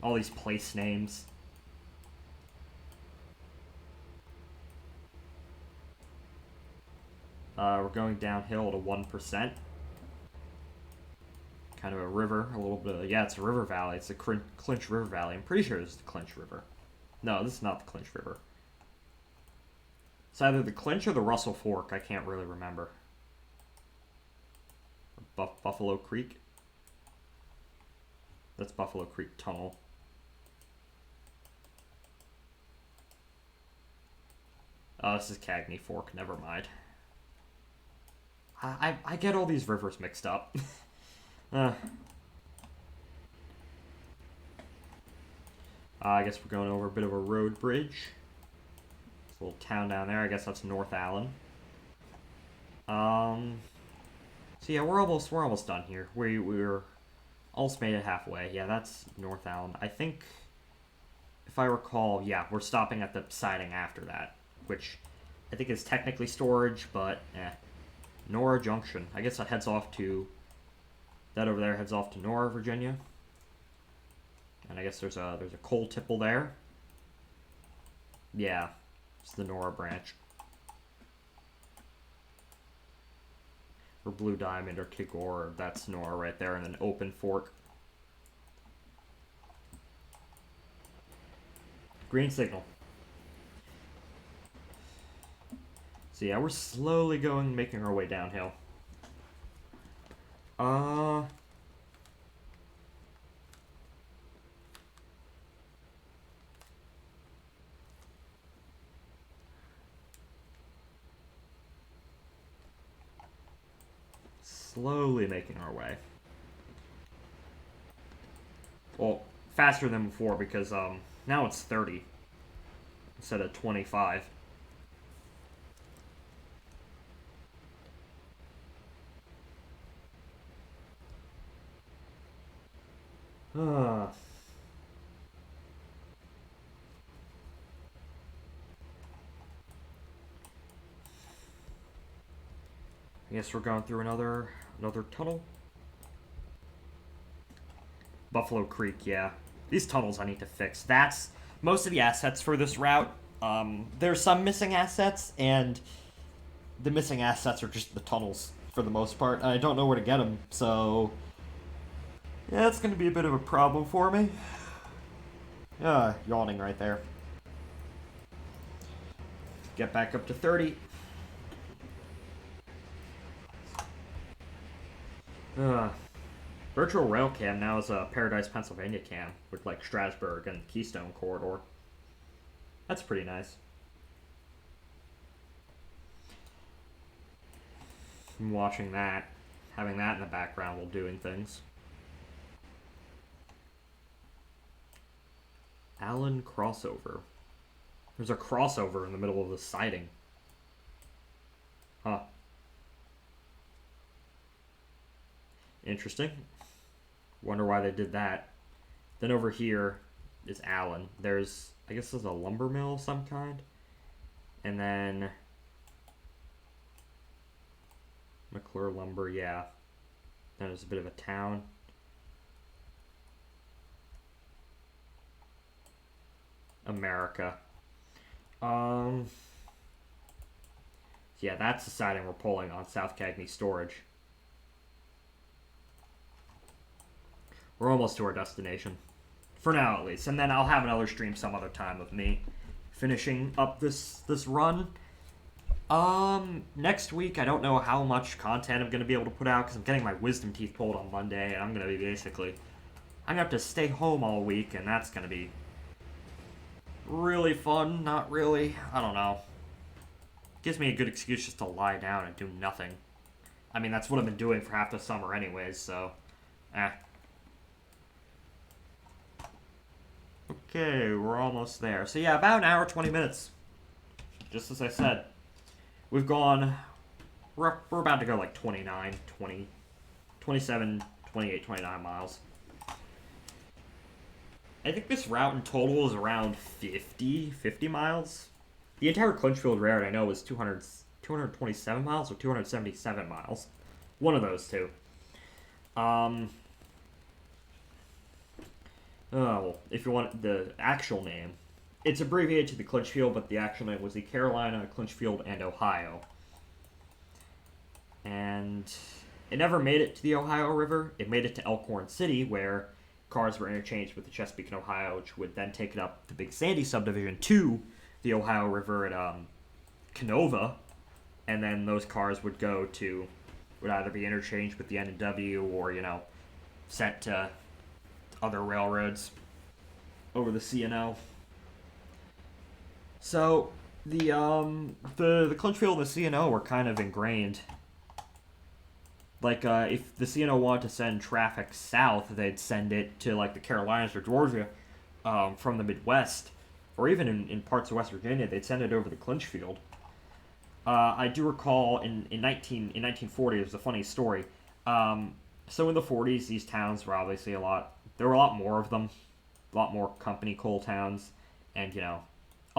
all these place names. We're going downhill to 1%. Kind of a river, a little bit. Yeah, it's a river valley. It's the Clinch River Valley. I'm pretty sure this is the Clinch River. No, this is not the Clinch River. It's either the Clinch or the Russell Fork. I can't really remember. Buffalo Creek. That's Buffalo Creek Tunnel. Oh, this is Cagney Fork. Never mind. I get all these rivers mixed up. I guess we're going over a bit of a road bridge. This little town down there. I guess that's North Allen. So yeah, we're almost done here. We're almost made it halfway. Yeah, that's North Allen. I think, if I recall, yeah, we're stopping at the siding after that, which I think is technically storage, but Nora Junction. I guess that heads off to, that over there heads off to Nora, Virginia. And I guess there's a coal tipple there. Yeah, it's the Nora branch. Or Blue Diamond or Kigor, that's Nora right there in an open fork. Green signal. So yeah, we're slowly making our way downhill. Slowly making our way. Well, faster than before because now it's 30 instead of 25. I guess we're going through another tunnel. Buffalo Creek, yeah. These tunnels I need to fix. That's most of the assets for this route. There's some missing assets, and the missing assets are just the tunnels for the most part. I don't know where to get them, so yeah, it's going to be a bit of a problem for me. Yawning right there. Get back up to 30. Virtual Rail Cam now is a Paradise, Pennsylvania cam with like Strasburg and Keystone Corridor. That's pretty nice. I'm watching that, having that in the background while doing things. Allen crossover. There's a crossover in the middle of the siding. Huh. Interesting. Wonder why they did that. Then over here is Allen. There's, I guess there's a lumber mill of some kind. And then McClure Lumber, yeah. Then there's a bit of a town. America. Yeah, that's the siding we're pulling on South Cagney Storage. We're almost to our destination. For now, at least. And then I'll have another stream some other time of me finishing up this run. Next week, I don't know how much content I'm going to be able to put out because I'm getting my wisdom teeth pulled on Monday, and I'm going to be basically... I'm going to have to stay home all week, and that's going to be really fun. Not really. I don't know. Gives me a good excuse just to lie down and do nothing. I mean, that's what I've been doing for half the summer anyways, so... Okay, we're almost there. So yeah, about an hour, 20 minutes. Just as I said. We've gone... We're about to go like 29, 20, 27, 28, 29 miles. I think this route in total is around 50 miles. The entire Clinchfield route I know is 227 miles or 277 miles. One of those two. Oh, if you want the actual name, it's abbreviated to the Clinchfield, but the actual name was the Carolina, Clinchfield, and Ohio. And it never made it to the Ohio River. It made it to Elkhorn City, where cars were interchanged with the Chesapeake and Ohio, which would then take it up the Big Sandy subdivision to the Ohio River at Canova, and then those cars would either be interchanged with the N&W or, sent to other railroads over the C&O. So the Clinchfield and the C&O were kind of ingrained. Like if the C&O wanted to send traffic south, they'd send it to like the Carolinas or Georgia from the Midwest, or even in parts of West Virginia, they'd send it over the Clinchfield. I do recall in 1940, there's a funny story. So in the 40s, these towns were obviously there were a lot more of them, a lot more company coal towns, and, a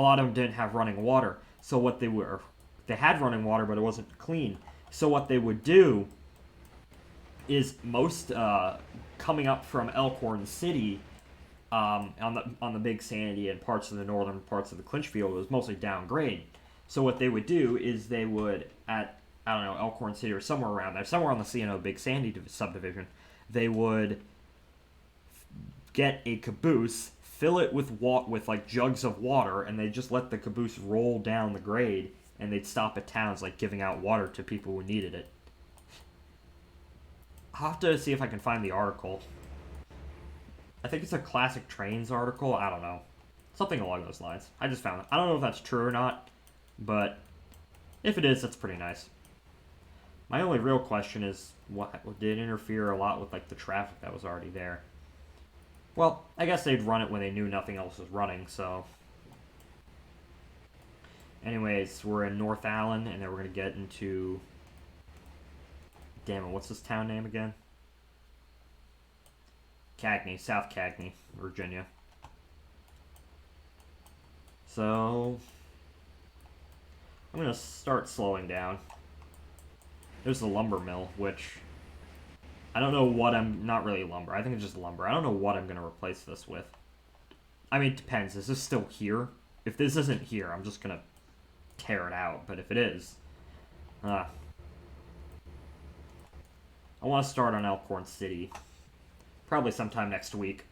lot of them didn't have running water. So they had running water, but it wasn't clean. So what they would do is most, coming up from Elkhorn City, on the Big Sandy and parts of the northern parts of the Clinchfield, was mostly downgrade. So what they would do is they would, at, I don't know, Elkhorn City or somewhere around there, somewhere on the Big Sandy subdivision, they would get a caboose, fill it with like jugs of water, and they'd just let the caboose roll down the grade, and they'd stop at towns like giving out water to people who needed it. I'll have to see if I can find the article. I think it's a classic Trainz article. I don't know. Something along those lines. I just found it. I don't know if that's true or not, but if it is, that's pretty nice. My only real question is, what did it interfere a lot with like the traffic that was already there? Well, I guess they'd run it when they knew nothing else was running, so. Anyways, we're in North Allen, and then we're going to get into... Damn it, what's this town name again? Cagney, South Cagney, Virginia. So... I'm going to start slowing down. There's the lumber mill, which... I don't know what not really lumber. I think it's just lumber. I don't know what I'm going to replace this with. I mean, it depends. Is this still here? If this isn't here, I'm just going to tear it out. But if it is... I want to start on Elkhorn City. Probably sometime next week.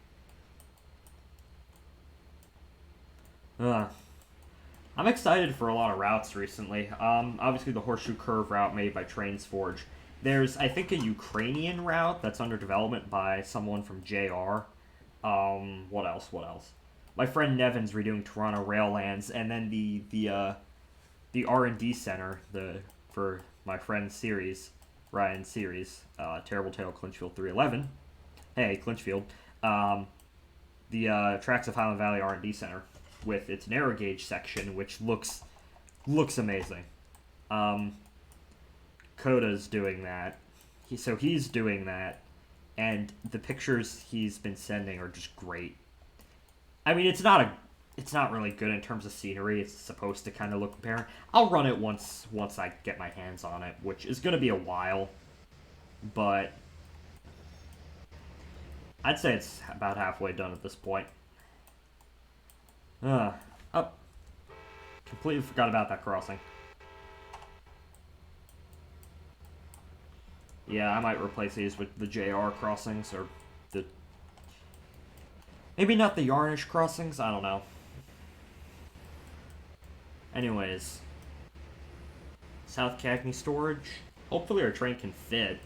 I'm excited for a lot of routes recently. Obviously the Horseshoe Curve route made by Trainz Forge. There's, I think, a Ukrainian route that's under development by someone from JR. What else? My friend Nevin's redoing Toronto Raillands, and then the R&D center for my friend's series, Ryan's series, Terrible Tale Clinchfield 311. Hey, Clinchfield. The Tracks of Highland Valley R&D Center with its narrow gauge section, which looks amazing. Coda's doing that. He's doing that, and the pictures he's been sending are just great. I mean, it's not really good in terms of scenery. It's supposed to kind of look barren. I'll run it once I get my hands on it, which is going to be a while, but I'd say it's about halfway done at this point. Completely forgot about that crossing. Yeah, I might replace these with the JR crossings, or maybe not the Yarnish crossings, I don't know. Anyways. South Cagney storage. Hopefully our train can fit.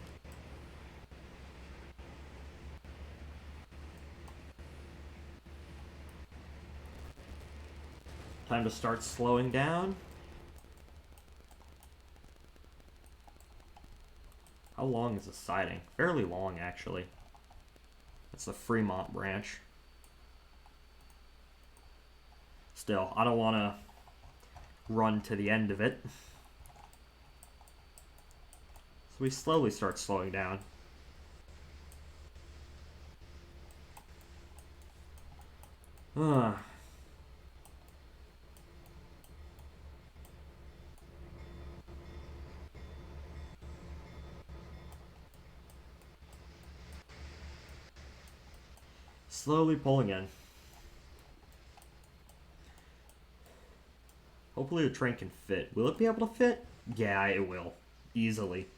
Time to start slowing down. How long is the siding? Fairly long, actually. That's the Fremont branch. Still, I don't want to run to the end of it. So we slowly start slowing down. Slowly pulling in. Hopefully the train can fit. Will it be able to fit? Yeah, it will. Easily.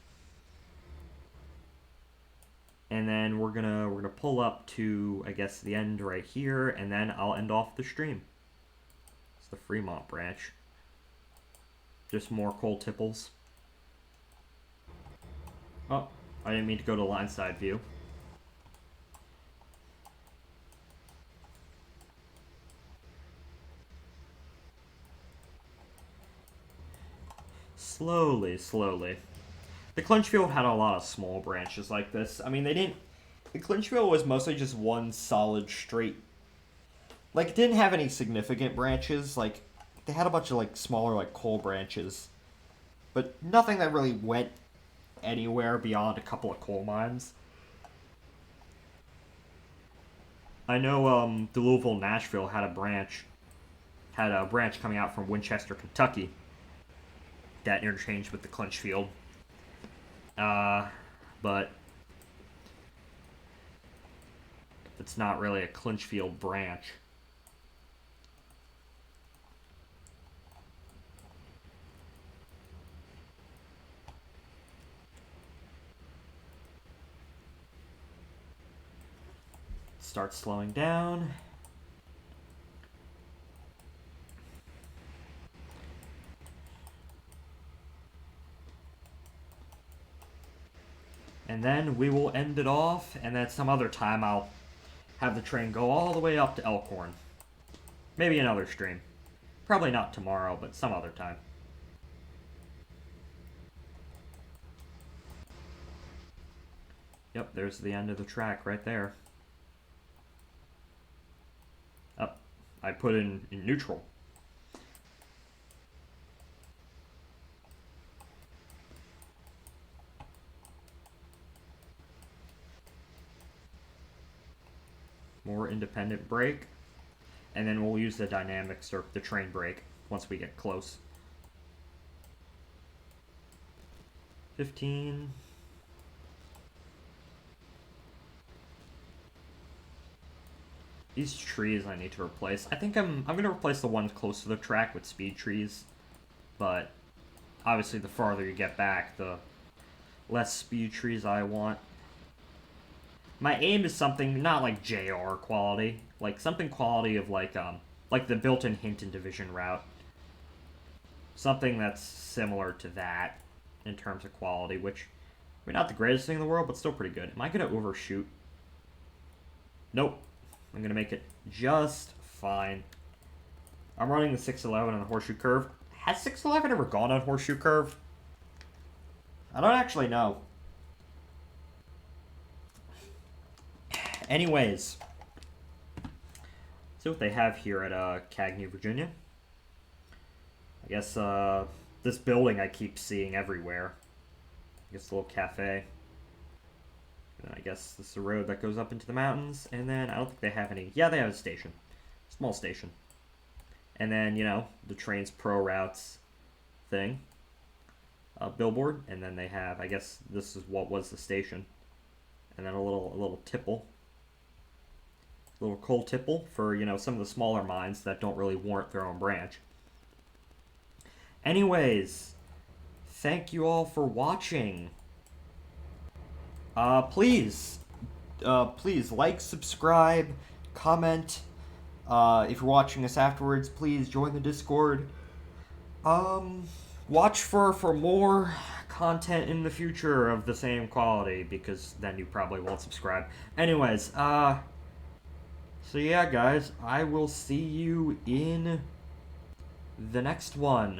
And then we're gonna pull up to, I guess, the end right here, and then I'll end off the stream. It's the Fremont branch. Just more coal tipples. Oh, I didn't mean to go to line side view. Slowly, slowly. The Clinchfield had a lot of small branches like this. I mean, the Clinchfield was mostly just one solid straight. Like, it didn't have any significant branches. Like, they had a bunch of, like, smaller, like, coal branches. But nothing that really went anywhere beyond a couple of coal mines. I know the Louisville-Nashville had a branch coming out from Winchester, Kentucky that interchanged with the Clinchfield. But it's not really a Clinchfield branch. Start slowing down. And then we will end it off, and then some other time I'll have the train go all the way up to Elkhorn. Maybe another stream. Probably not tomorrow, but some other time. Yep, there's the end of the track right there. Up. I put in neutral. More independent brake, and then we'll use the dynamics or the train brake once we get close. 15. These trees I need to replace. I think I'm gonna replace the ones close to the track with speed trees, but obviously the farther you get back, the less speed trees I want. My aim is something not like JR quality, like something quality of like the built-in Hinton Division route. Something that's similar to that in terms of quality, which, I mean, not the greatest thing in the world, but still pretty good. Am I gonna overshoot? Nope. I'm gonna make it just fine. I'm running the 611 on the horseshoe curve. Has 611 ever gone on horseshoe curve? I don't actually know. Anyways, see what they have here at Cagney, Virginia. I guess this building I keep seeing everywhere. I guess a little cafe. And I guess this is a road that goes up into the mountains. And then I don't think they have any. Yeah, they have a station. Small station. And then, you know, the Trainz Pro Routes thing. Billboard. And then they have, I guess this is what was the station. And then a little tipple. Little coal tipple for, you know, some of the smaller mines that don't really warrant their own branch. Anyways, thank you all for watching. Please like, subscribe, comment. If you're watching this afterwards, please join the Discord. Watch for more content in the future of the same quality, because then you probably won't subscribe. Anyways, so yeah, guys, I will see you in the next one.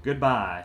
Goodbye.